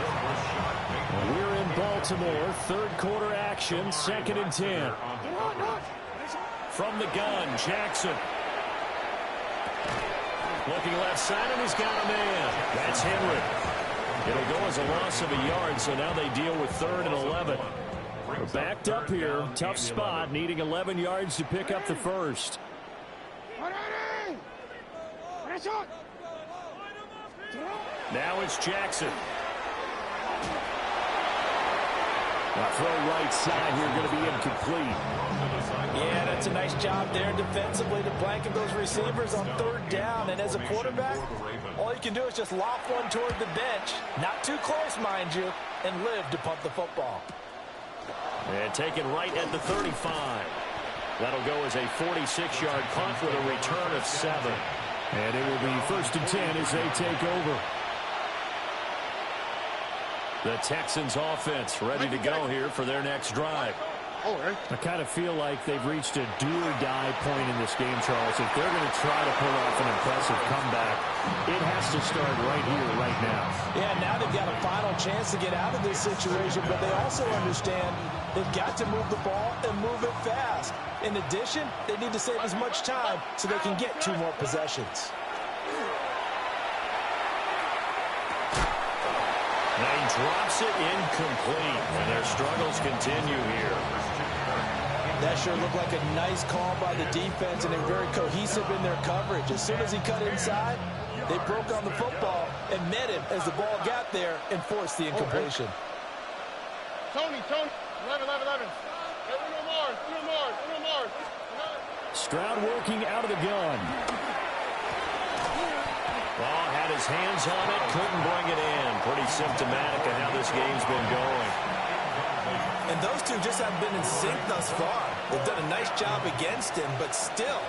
We're in Baltimore. 3rd quarter action, 2nd and 10. From the gun, Jackson. Looking left side, and he's got a man. That's Henry. It'll go as a loss of a yard, so now they deal with 3rd and 11. We're backed up here. Tough spot, needing 11 yards to pick up the first. Now it's Jackson. Now throw right side here, going to be incomplete. Yeah, that's a nice job there defensively to blanket those receivers on 3rd down. And as a quarterback, all you can do is just loft one toward the bench. Not too close, mind you, and live to punt the football. And taken right at the 35. That'll go as a 46-yard punt with a return of 7. And it will be 1st and 10 as they take over. The Texans offense ready to go here for their next drive. I kind of feel like they've reached a do-or-die point in this game, Charles. If they're going to try to pull off an impressive comeback, it has to start right here, right now. Yeah, now they've got a final chance to get out of this situation, but they also understand they've got to move the ball and move it fast. In addition, they need to save as much time so they can get 2 more possessions. And he drops it incomplete, and their struggles continue here. That sure looked like a nice call by the defense, and they're very cohesive in their coverage. As soon as he cut inside, they broke on the football and met him as the ball got there and forced the incompletion. Tony, 11. Hey, uno more. Stroud working out of the gun. Ball had his hands on it, couldn't bring it in. Pretty symptomatic of how this game's been going. And those two just haven't been in sync thus far. They've done a nice job against him, but still,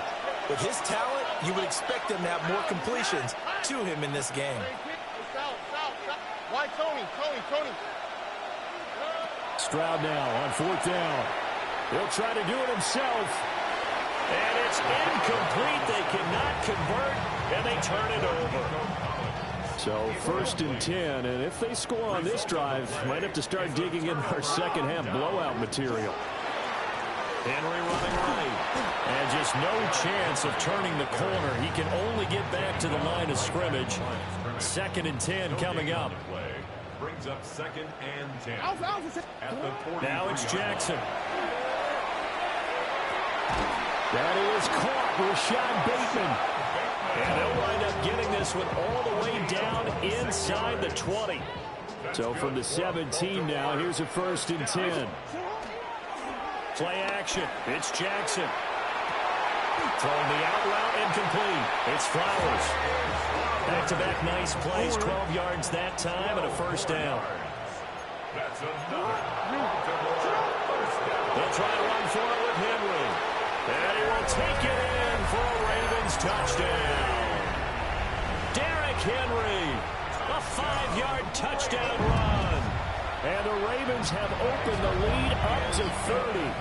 with his talent, you would expect him to have more completions to him in this game. Why Tony? Stroud now on 4th down. He'll try to do it himself. And it's incomplete. They cannot convert, and they turn it over. So 1st and 10, and if they score on this drive, might have to start digging in our second half blowout material. Henry running right, and just no chance of turning the corner. He can only get back to the line of scrimmage. 2nd and 10 coming up. Brings up 2nd and 10. Now it's Jackson. That is caught, Rashad Bateman. And they'll wind up getting this one all the way down inside the 20. So from the 17 now, here's a 1st and 10. Play action. It's Jackson. Throwing the out route incomplete. It's Flowers. Back-to-back nice plays. 12 yards that time and a 1st down. That's another. They'll try to run for it with Henry. And he will take it in for a Ravens touchdown. Derrick Henry, a 5-yard touchdown run. And the Ravens have opened the lead up to 30.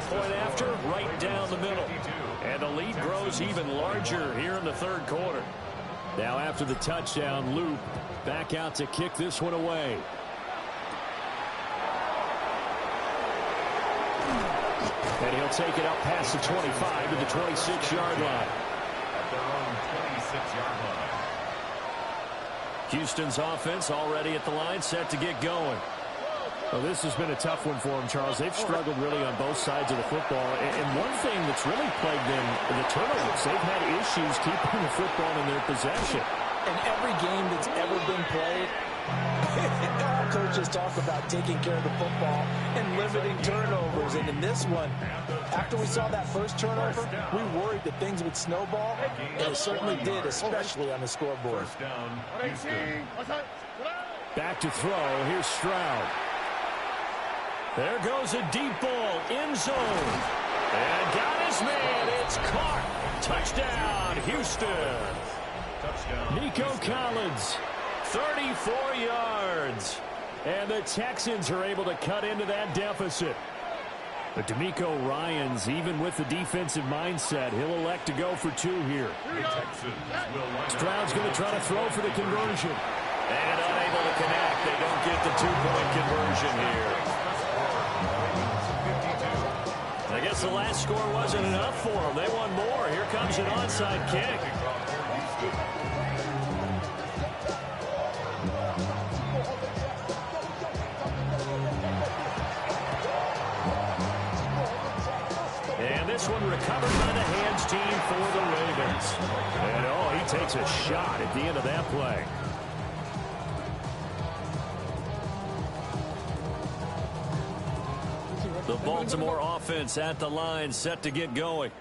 Point after, right down the middle. And the lead grows even larger here in the 3rd quarter. Now after the touchdown, Loop back out to kick this one away. And he'll take it up past the 25 to the 26-yard line. At their own 26-yard line. Houston's offense already at the line, set to get going. Well, this has been a tough one for them, Charles. They've struggled really on both sides of the football. And one thing that's really plagued them in the turnovers, they've had issues keeping the football in their possession. In every game that's ever been played, all coaches talk about taking care of the football and limiting turnovers. And in this one, after we saw that first turnover, we worried that things would snowball, and it certainly did, especially on the scoreboard. First down, Houston. Back to throw. Here's Stroud. There goes a deep ball, end zone. And got his man. It's caught. Touchdown, Houston. Touchdown. Nico Collins, 34 yards. And the Texans are able to cut into that deficit. But D'Amico Ryans, even with the defensive mindset, he'll elect to go for 2 here. The Texans will line up. Stroud's going to try to throw for the conversion. And unable to connect. They don't get the 2-point conversion here. I guess the last score wasn't enough for them. They want more. Here comes an onside kick. And this one recovered by the hands team for the Ravens. And, oh, he takes a shot at the end of that play. The Baltimore offense at the line, set to get going.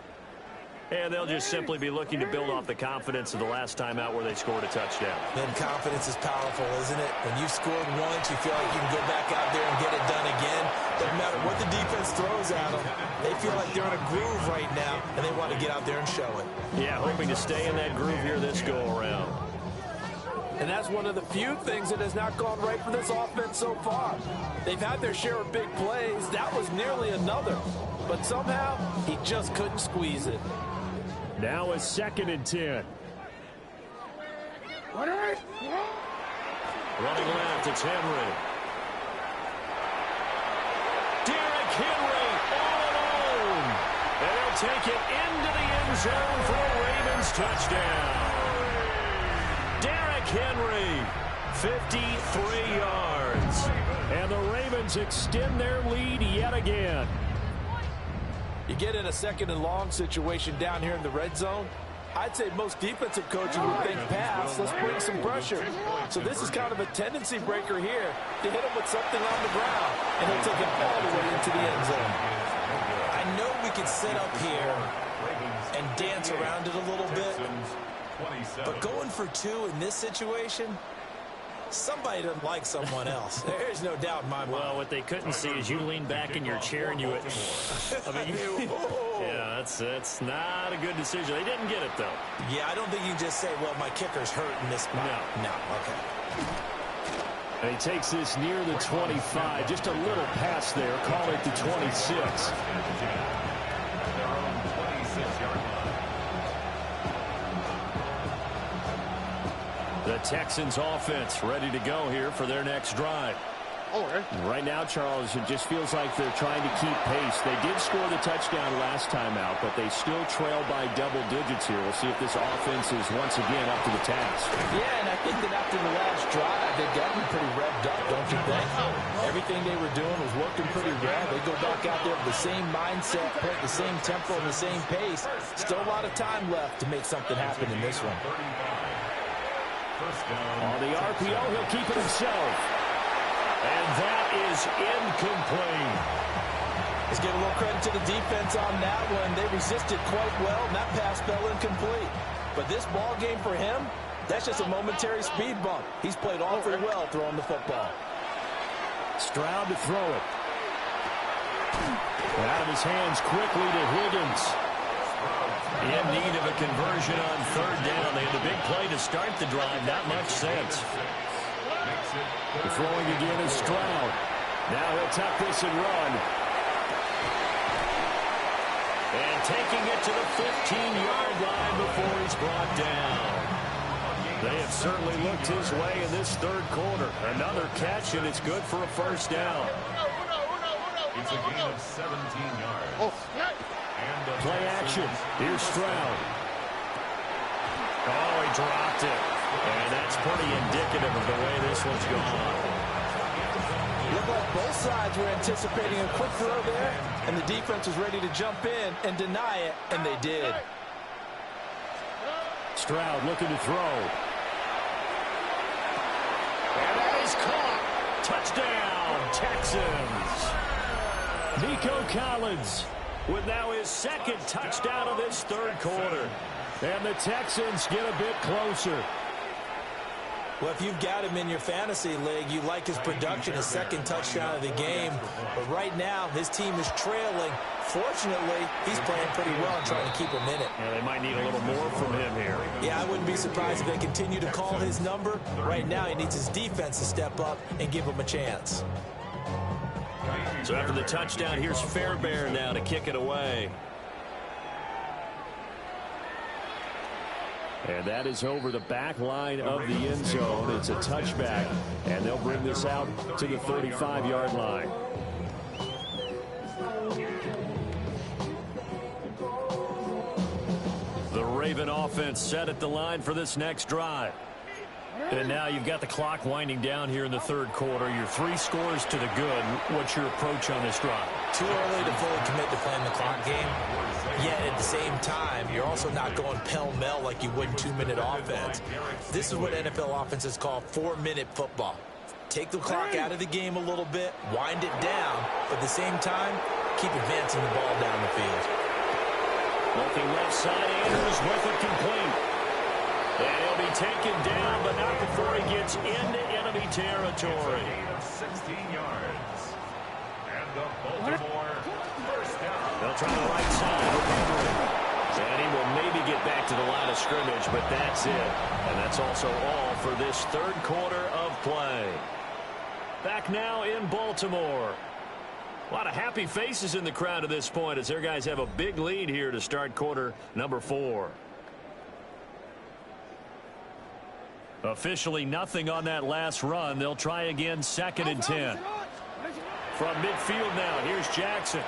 And they'll just simply be looking to build off the confidence of the last time out where they scored a touchdown. And confidence is powerful, isn't it? When you've scored once, you feel like you can go back out there and get it done again. Doesn't matter what the defense throws at them. They feel like they're in a groove right now, and they want to get out there and show it. Yeah, hoping to stay in that groove here this go-around. And that's one of the few things that has not gone right for this offense so far. They've had their share of big plays. That was nearly another. But somehow, he just couldn't squeeze it. Now a 2nd and 10. Running left, it's Henry. Derrick Henry all alone. And he'll take it into the end zone for a Ravens touchdown. Derrick Henry, 53 yards. And the Ravens extend their lead yet again. You get in a 2nd and long situation down here in the red zone, I'd say most defensive coaches would think pass, let's bring some pressure. So this is kind of a tendency breaker here to hit him with something on the ground, and he'll take it all the way into the end zone. I know we could sit up here and dance around it a little bit, but going for 2 in this situation, somebody doesn't like someone else. There's no doubt in my mind. Well, what they couldn't see is you lean back in your chair and you went, I mean, yeah, that's not a good decision. They didn't get it, though. Yeah, I don't think you can just say, well, my kicker's hurt in this spot. No, okay. And he takes this near the 25. Just a little pass there. Call it the 26. The Texans offense ready to go here for their next drive. Right now, Charles, it just feels like they're trying to keep pace. They did score the touchdown last time out, but they still trail by double digits here. We'll see if this offense is once again up to the task. Yeah, and I think that after the last drive, they've gotten pretty revved up, don't you think? Everything they were doing was working pretty well. They go back out there with the same mindset, play at the same tempo and the same pace. Still a lot of time left to make something happen in this one. On the RPO, he'll keep it himself. And that is incomplete. Let's give a little credit to the defense on that one. They resisted quite well, and that pass fell incomplete. But this ball game for him, that's just a momentary speed bump. He's played awfully well throwing the football. Stroud to throw it. Out of his hands quickly to Higgins. In need of a conversion on 3rd down. They had a big play to start the drive. Not much sense. The throwing again is Stroud. Now he'll tuck this and run. And taking it to the 15-yard line before he's brought down. They have certainly looked his way in this 3rd quarter. Another catch, and it's good for a 1st down. It's a gain of 17 yards. Play action. Here's Stroud. Oh, he dropped it. And that's pretty indicative of the way this one's gone. Looked like both sides were anticipating a quick throw there, and the defense was ready to jump in and deny it, and they did. Stroud looking to throw. And that is caught. Touchdown, Texans. Nico Collins with now his 2nd touchdown of this 3rd quarter. And the Texans get a bit closer. Well, if you've got him in your fantasy league, you like his production, his 2nd touchdown of the game. But right now, his team is trailing. Fortunately, he's playing pretty well and trying to keep him in it. Yeah, they might need a little more from him here. Yeah, I wouldn't be surprised if they continue to call his number. Right now, he needs his defense to step up and give him a chance. So after the touchdown, here's Fairbairn now to kick it away. And that is over the back line of the end zone. It's a touchback, and they'll bring this out to the 35-yard line. The Raven offense set at the line for this next drive. And now you've got the clock winding down here in the third quarter. You're 3 scores to the good. What's your approach on this drive? Too early to fully commit to playing the clock game. Yet at the same time, you're also not going pell-mell like you would in 2-minute offense. This is what NFL offenses call 4-minute football. Take the clock out of the game a little bit, wind it down, but at the same time, keep advancing the ball down the field. Looking left side, Andrews with it complete. And he'll be taken down, but not before he gets into enemy territory. 16 yards. And the Baltimore first down. They'll try the right side. And he will maybe get back to the line of scrimmage, but that's it. And that's also all for this third quarter of play. Back now in Baltimore. A lot of happy faces in the crowd at this point as their guys have a big lead here to start quarter number 4. Officially nothing on that last run. They'll try again 2nd and 10. From midfield now, here's Jackson.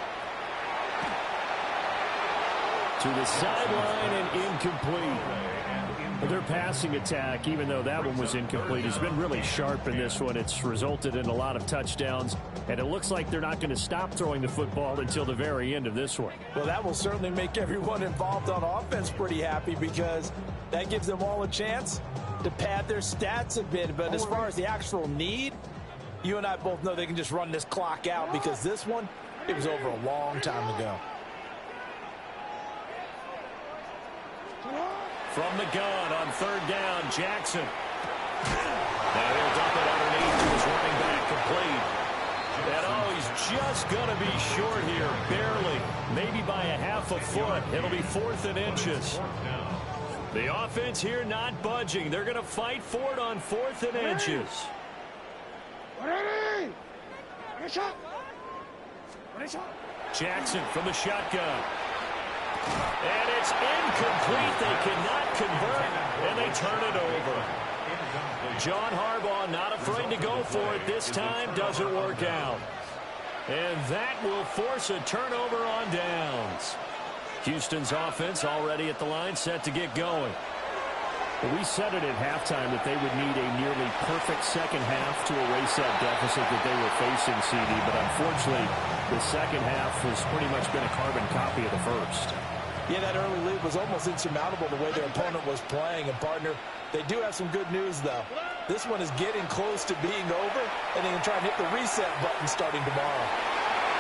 To the sideline and incomplete. Their passing attack, even though that one was incomplete, has been really sharp in this one. It's resulted in a lot of touchdowns, and it looks like they're not going to stop throwing the football until the very end of this one. Well, that will certainly make everyone involved on offense pretty happy because that gives them all a chance to pad their stats a bit. But as far as the actual need, you and I both know they can just run this clock out because this one, it was over a long time ago. From the gun on 3rd down, Jackson. Now he'll dump it underneath to his running back, complete. And oh, he's just going to be short here, barely, maybe by a half a foot. It'll be 4th and inches. The offense here not budging. They're going to fight for it on 4th and inches. Jackson from the shotgun. And it's incomplete. They cannot convert, and they turn it over. John Harbaugh not afraid to go for it this time. Doesn't work out. And that will force a turnover on downs. Houston's offense already at the line, set to get going. We said it at halftime that they would need a nearly perfect second half to erase that deficit that they were facing, CD. But unfortunately, the second half has pretty much been a carbon copy of the first. Yeah, that early lead was almost insurmountable the way their opponent was playing. And, partner, they do have some good news, though. This one is getting close to being over, and they can try and hit the reset button starting tomorrow.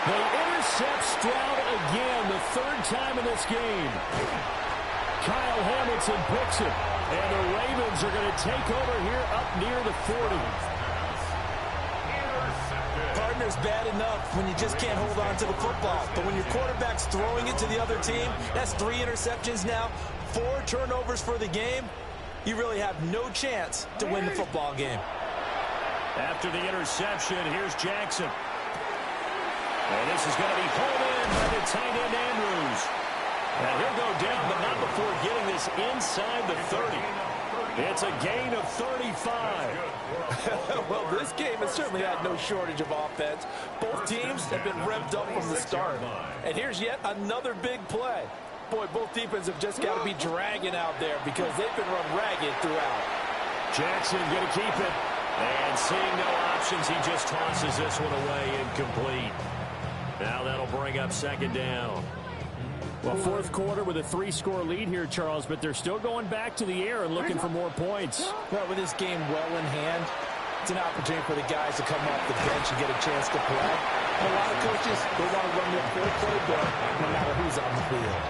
They intercept Stroud again, the 3rd time in this game. Kyle Hamilton picks it, and the Ravens are going to take over here up near the 40. Partner's bad enough when you just can't hold on to the football. But when your quarterback's throwing it to the other team, that's 3 interceptions now, 4 turnovers for the game. You really have no chance to win the football game. After the interception, here's Jackson. And this is going to be pulled in by the tight end Andrews. And he'll go down, but not before getting this inside the 30. It's a gain of 35. Well, this game has certainly had no shortage of offense. Both teams have been revved up from the start. And here's yet another big play. Boy, both defenses have just got to be dragging out there because they've been run ragged throughout. Jackson going to keep it. And seeing no options, he just tosses this one away incomplete. Now that'll bring up 2nd down. Well, 4th quarter with a 3-score lead here, Charles, but they're still going back to the air and looking for more points. Well, with this game well in hand, it's an opportunity for the guys to come off the bench and get a chance to play. And a lot of coaches, they want to run their full playbook no matter who's on the field.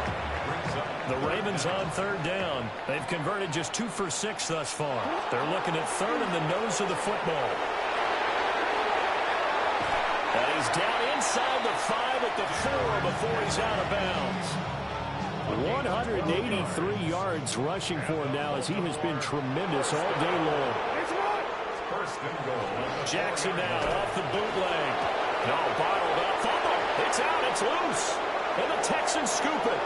The Ravens on 3rd down. They've converted just 2 for 6 thus far. They're looking at 3rd in the nose of the football. And he's down inside the 5 at the 4 before he's out of bounds. 183 yards rushing for him now as he has been tremendous all day long. Jackson now off the bootleg. No, bottled up. Fumble. It's out. It's loose. And the Texans scoop it.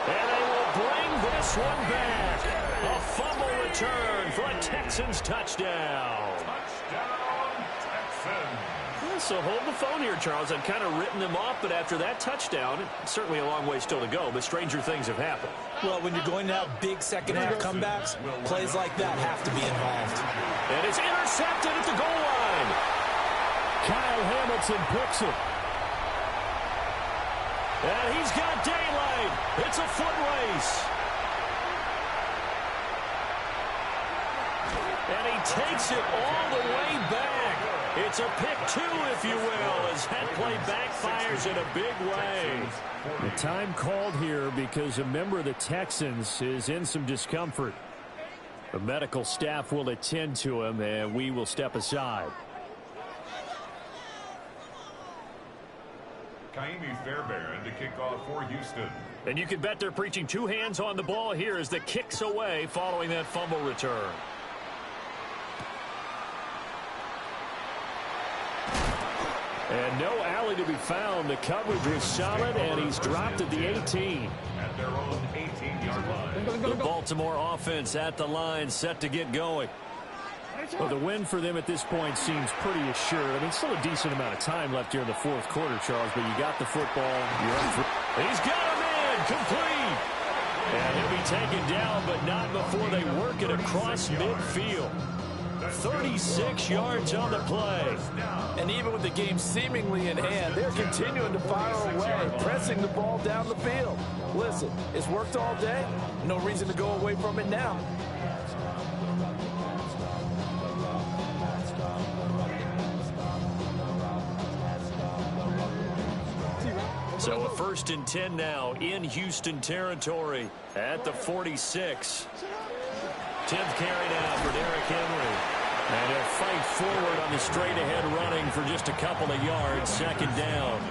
And they will bring this one back. A fumble return for a Texans touchdown. Touchdown, Texans. So hold the phone here, Charles. I've kind of written them off, but after that touchdown, certainly a long way still to go, but stranger things have happened. Well, when you're going to have big second-half comebacks, plays like that have to be involved. And it's intercepted at the goal line. Kyle Hamilton picks it. And he's got daylight. It's a foot race. And he takes it all the way back. It's a pick two, if you will, as that play backfires in a big way. The time called here because a member of the Texans is in some discomfort. The medical staff will attend to him, and we will step aside. Kaimi Fairbairn to kick off for Houston. And you can bet they're preaching two hands on the ball here as the kick's away following that fumble return. And no alley to be found. The coverage was solid, and he's dropped at the 18. At their own 18-yard line. The Baltimore offense at the line, set to get going. Well, the win for them at this point seems pretty assured. I mean, still a decent amount of time left here in the fourth quarter, Charles, but you got the football. He's got him in, complete. And he'll be taken down, but not before they work it across midfield. 36 yards on the play. And even with the game seemingly in hand, they're continuing to fire away, pressing the ball down the field. Listen, it's worked all day. No reason to go away from it now. So a 1st and 10 now in Houston territory at the 46. 10th carry now for Derrick Henry. And he'll fight forward on the straight-ahead running for just a couple of yards. 2nd down.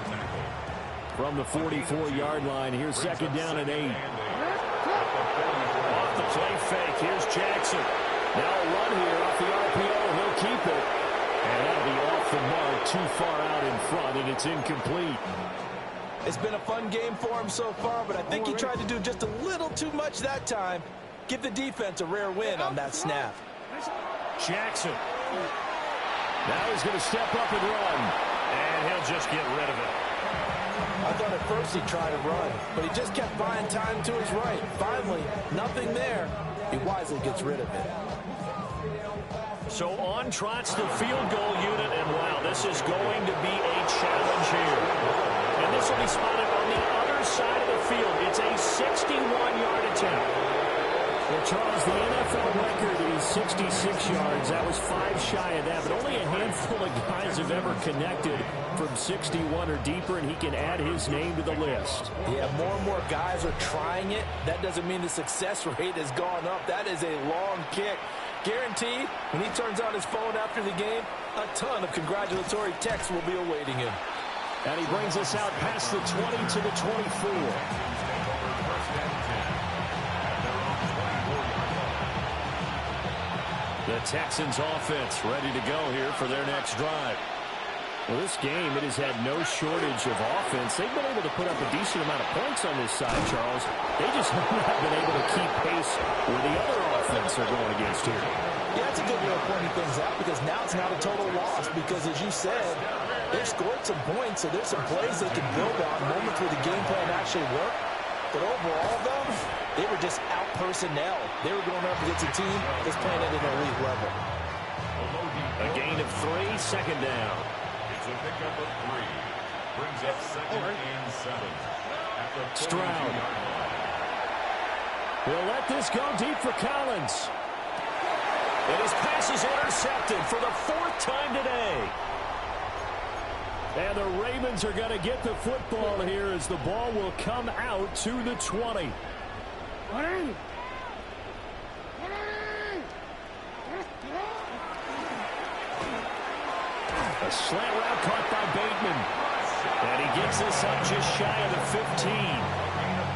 From the 44-yard line, here's 2nd down and 8. Off the play fake, here's Jackson. Now a run here off the RPO. He'll keep it. And that'll be off the mark, too far out in front, and it's incomplete. It's been a fun game for him so far, but I think he tried to do just a little too much that time. Give the defense a rare win on that snap. Jackson. Now he's going to step up and run. And he'll just get rid of it. I thought at first he'd try to run, but he just kept buying time to his right. Finally, nothing there. He wisely gets rid of it. So on trots the field goal unit, and wow, this is going to be a challenge here. And this will be spotted on the other side of the field. It's a 61-yard attempt. Well, Charles, the NFL record is 66 yards. That was 5 shy of that, but only a handful of guys have ever connected from 61 or deeper, and he can add his name to the list. Yeah, more and more guys are trying it. That doesn't mean the success rate has gone up. That is a long kick. Guaranteed, when he turns on his phone after the game, a ton of congratulatory texts will be awaiting him. And he brings us out past the 20 to the 24. The Texans offense ready to go here for their next drive. Well, this game, it has had no shortage of offense. They've been able to put up a decent amount of points on this side, Charles. They just have not been able to keep pace with the other offense they're going against here. Yeah, that's a good way of pointing things out because now it's not a total loss because, as you said, they've scored some points, so there's some plays they can build on, moments where the game plan actually worked. But overall, though, they were just out personnel. They were going up against a team that's playing at an elite level. A gain of 3, 2nd down. It's a pickup of 3. Brings up 2nd and 7. Stroud. He'll let this go deep for Collins. And his pass is intercepted for the 4th time today. And the Ravens are going to get the football here as the ball will come out to the 20. A slant route caught by Bateman. And he gets this up just shy of the 15.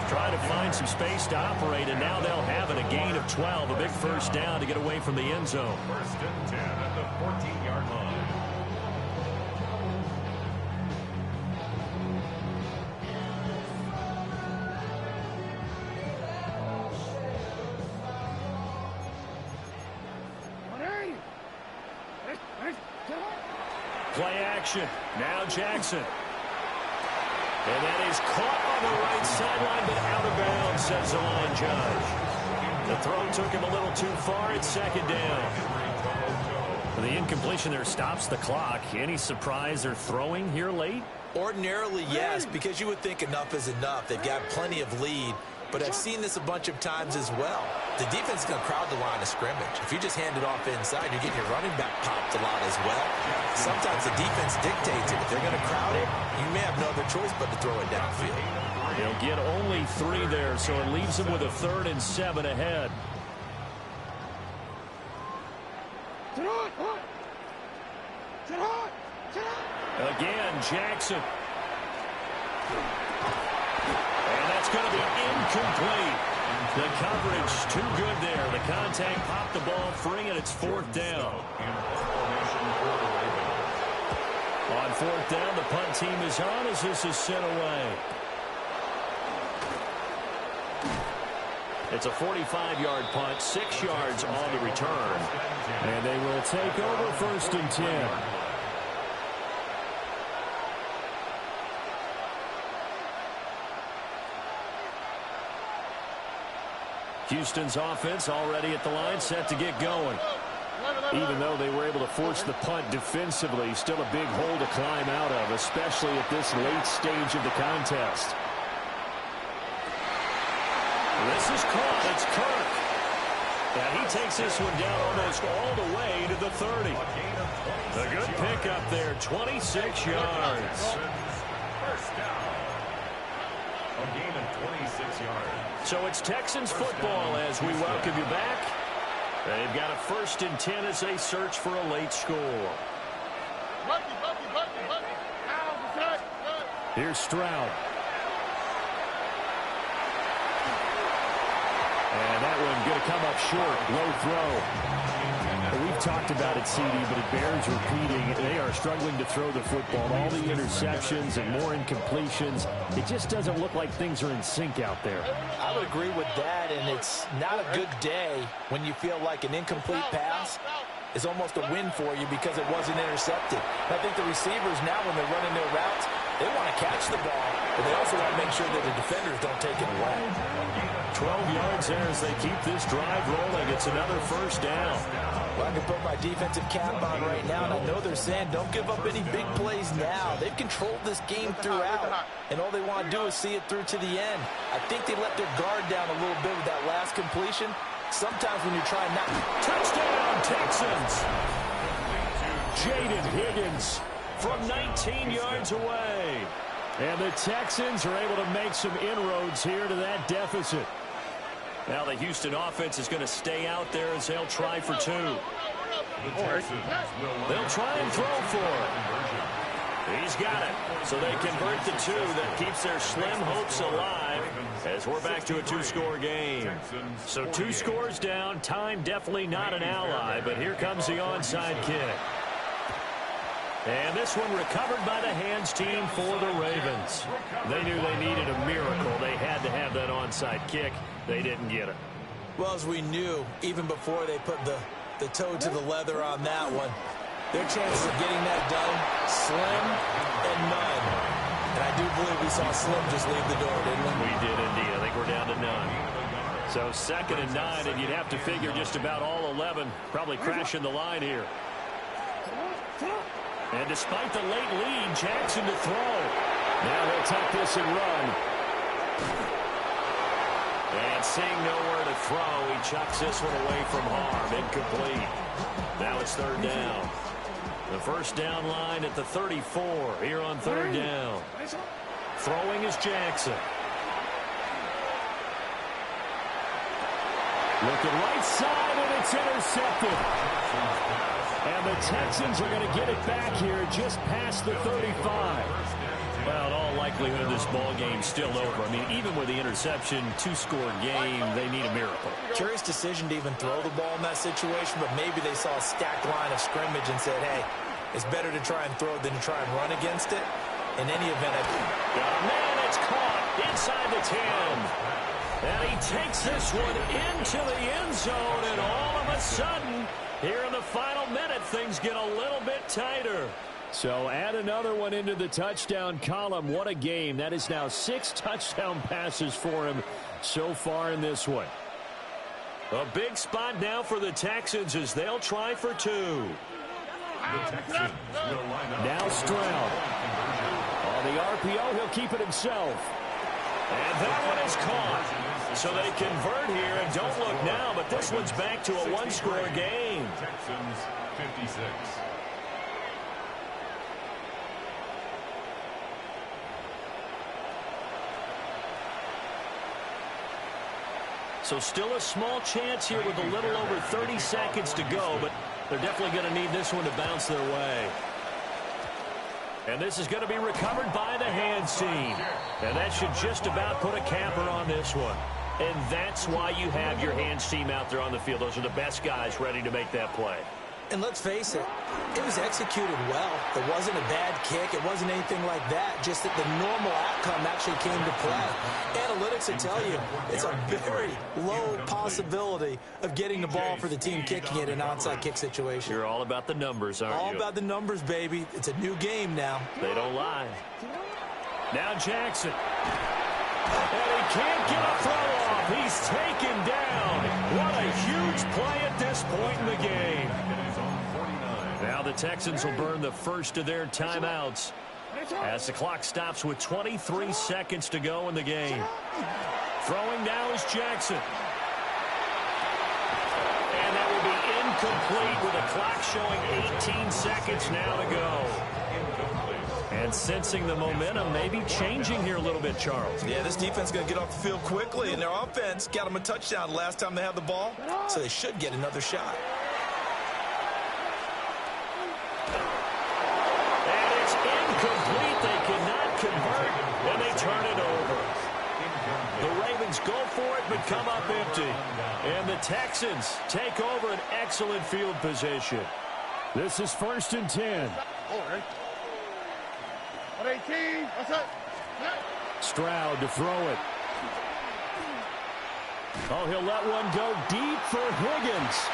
Trying to find some space to operate, and now they'll have it. A gain of 12, a big 1st down to get away from the end zone. 1st and 10 at the 14-yard line. play action. Now Jackson. And that is caught on the right sideline, but out of bounds, says the line judge. The throw took him a little too far. It's second down. The incompletion there stops the clock. Any surprise they're throwing here late? Ordinarily, yes, because you would think enough is enough. They've got plenty of lead, but I've seen this a bunch of times as well. The defense is going to crowd the line of scrimmage. If you just hand it off inside, you're getting your running back popped a lot as well. Sometimes the defense dictates it. If they're going to crowd it, you may have no other choice but to throw it downfield. They'll get only 3 there, so it leaves them with a 3rd and 7 ahead. Again, Jackson. And that's going to be incomplete. The coverage too good there. The contact popped the ball free, and it's 4th down. On 4th down, the punt team is on as this is sent away. It's a 45-yard punt, 6 yards on the return. And they will take over 1st and 10. Houston's offense already at the line, set to get going. Even though they were able to force the punt defensively, still a big hole to climb out of, especially at this late stage of the contest. This is caught. It's Kirk. And he takes this one down almost all the way to the 30. A good pickup there, 26 yards. First down. A gain of 26 yards. So it's Texans football as we welcome you back. They've got a 1st and 10 as they search for a late score. Here's Stroud. And that one going to come up short. Low throw. We've talked about it, CD, but it bears repeating. They are struggling to throw the football. All the interceptions and more incompletions. It just doesn't look like things are in sync out there. I would agree with that, and it's not a good day when you feel like an incomplete pass is almost a win for you because it wasn't intercepted. And I think the receivers now, when they're running their routes, they want to catch the ball, but they also want to make sure that the defenders don't take it away. 12 yards there as they keep this drive rolling. It's another 1st down. Well, I can put my defensive cap on right now, and I know they're saying don't give up any big plays now. They've controlled this game throughout, and all they want to do is see it through to the end. I think they let their guard down a little bit with that last completion. Sometimes when you're trying not... Touchdown, Texans! Jaden Higgins from 19 yards away. And the Texans are able to make some inroads here to that deficit. Now the Houston offense is going to stay out there as they'll try for 2. They'll try and throw for it. He's got it. So they convert the 2. That keeps their slim hopes alive as we're back to a 2-score game. So 2 scores down. Time definitely not an ally, but here comes the onside kick. And this one recovered by the hands team for the Ravens. They knew they needed a miracle. They had to have that onside kick. They didn't get it. Well, as we knew, even before they put the toe to the leather on that one, their chances of getting that done, slim and none. And I do believe we saw Slim just leave the door, didn't we? We did indeed. I think we're down to none. So 2nd and 9, and you'd have to figure just about all 11 probably crashing the line here. And despite the late lead, Jackson to throw. Now they'll take this and run. And seeing nowhere to throw, he chucks this one away from harm. Incomplete. Now it's 3rd down. The 1st down line at the 34 here on 3rd down. Throwing is Jackson. Looking right side, and it's intercepted. And the Texans are going to get it back here just past the 35. Well, in all likelihood, this ball game's still over. I mean, even with the interception, 2-score game, they need a miracle. Curious decision to even throw the ball in that situation, but maybe they saw a stacked line of scrimmage and said, hey, it's better to try and throw than to try and run against it. In any event, man, it's caught inside the 10. And he takes this one into the end zone, and all of a sudden, here in the final minute, things get a little bit tighter. So add another one into the touchdown column. What a game. That is now 6 touchdown passes for him so far in this one. A big spot now for the Texans as they'll try for 2. Now Stroud. On the RPO, he'll keep it himself. And that one is caught. So they convert here, and don't look now, but this one's back to a one-score game. Texans 56. So still a small chance here with a little over 30 seconds to go, but they're definitely going to need this one to bounce their way. And this is going to be recovered by the hands team. And that should just about put a capper on this one. And that's why you have your hands team out there on the field. Those are the best guys ready to make that play. And let's face it, it was executed well. It wasn't a bad kick. It wasn't anything like that. Just that the normal outcome actually came to play. Analytics will tell you it's a very low possibility of getting the ball for the team kicking it in an onside kick situation. You're all about the numbers, aren't you? All about the numbers, baby. It's a new game now. They don't lie. Now Jackson. And he can't get a throw off. He's taken down. What a huge play at this point in the game. Now the Texans will burn the first of their timeouts as the clock stops with 23 seconds to go in the game. Throwing now is Jackson. And that will be incomplete with a clock showing 18 seconds now to go. And sensing the momentum maybe changing here a little bit, Charles. Yeah, this defense is going to get off the field quickly, and their offense got them a touchdown last time they had the ball, so they should get another shot. And it's incomplete. They cannot convert, and they turn it over. The Ravens go for it, but come up empty. And the Texans take over an excellent field position. This is 1st and 10. What 18? What's up? Stroud to throw it. Oh, he'll let one go deep for Higgins.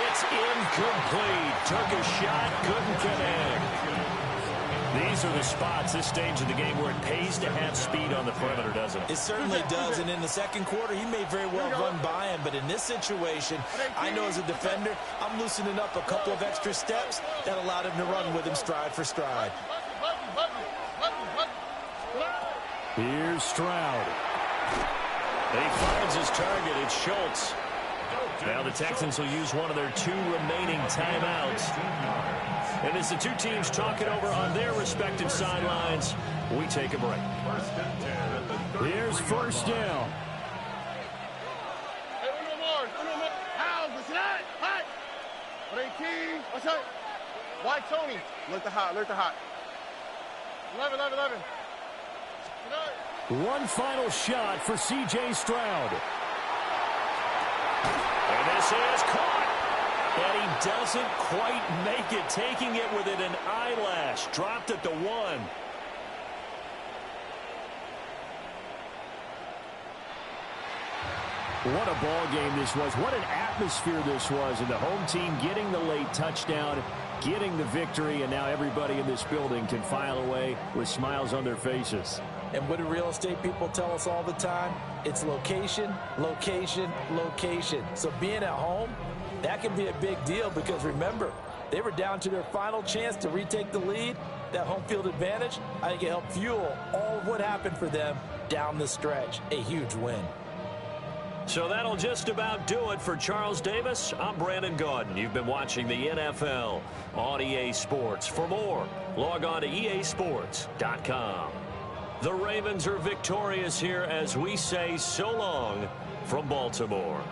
It's incomplete. Took a shot, couldn't connect. These are the spots, this stage of the game, where it pays to have speed on the perimeter, doesn't it? It certainly does, and in the second quarter, he may very well run by him, but in this situation, I know as a defender, I'm loosening up a couple of extra steps that allowed him to run with him stride for stride. Here's Stroud. And he finds his target. It's Schultz. Now the Texans will use one of their 2 remaining timeouts. And as the two teams talk it over on their respective sidelines, we take a break. Here's 1st down. Hey, uno more. How? What's that? Hot. What 18? What's up? Why Tony? Look the hot. 11. One final shot for C.J. Stroud. And this is caught. And he doesn't quite make it, taking it within an eyelash. Dropped at the 1. What a ball game this was. What an atmosphere this was. And the home team getting the late touchdown, getting the victory, and now everybody in this building can file away with smiles on their faces. And what do real estate people tell us all the time? It's location, location, location. So being at home, that can be a big deal because, remember, they were down to their final chance to retake the lead. That home field advantage, I think it helped fuel all of what happened for them down the stretch. A huge win. So that'll just about do it for Charles Davis. I'm Brandon Gaudin. You've been watching the NFL on EA Sports. For more, log on to easports.com. The Ravens are victorious here as we say so long from Baltimore.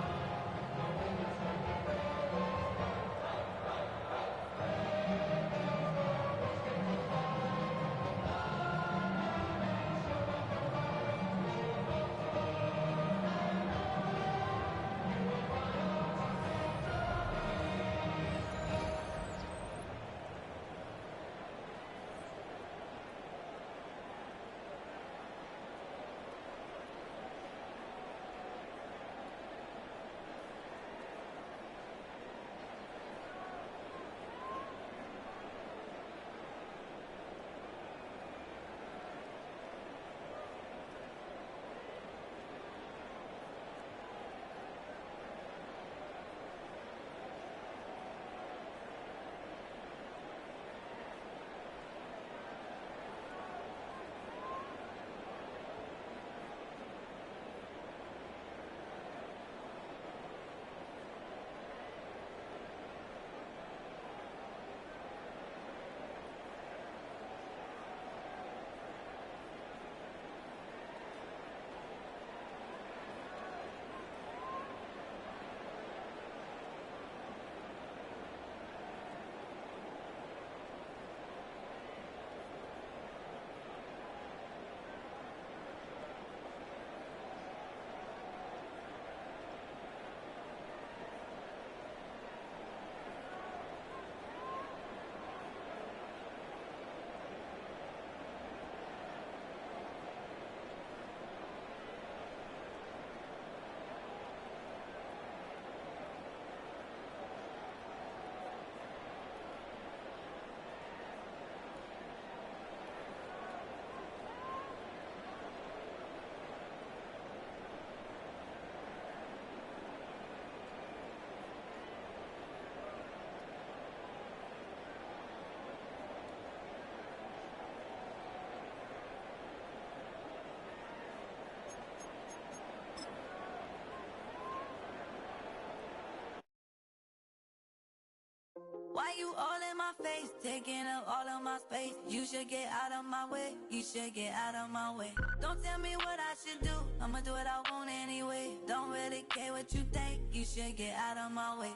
Why you all in my face, taking up all of my space? You should get out of my way, you should get out of my way. Don't tell me what I should do, I'ma do what I want anyway. Don't really care what you think, you should get out of my way.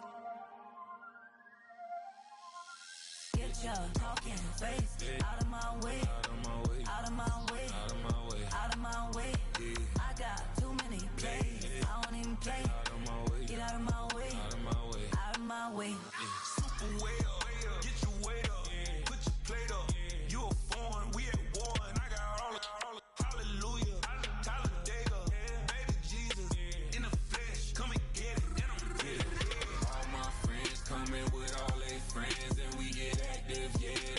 Get your talking face out of my way, out of my way, out of my way, out of my way, out of my way. I got too many plays, I don't even play. Out of my way, get out of my way, out of my way, out of my way. Super way up, get your weight up, put your plate up. You a foreign, we at war, and I got all the hallelujah, Talladega, baby Jesus, in the flesh, come and get it, and I'm get it. All my friends coming with all they friends, and we get active, yeah.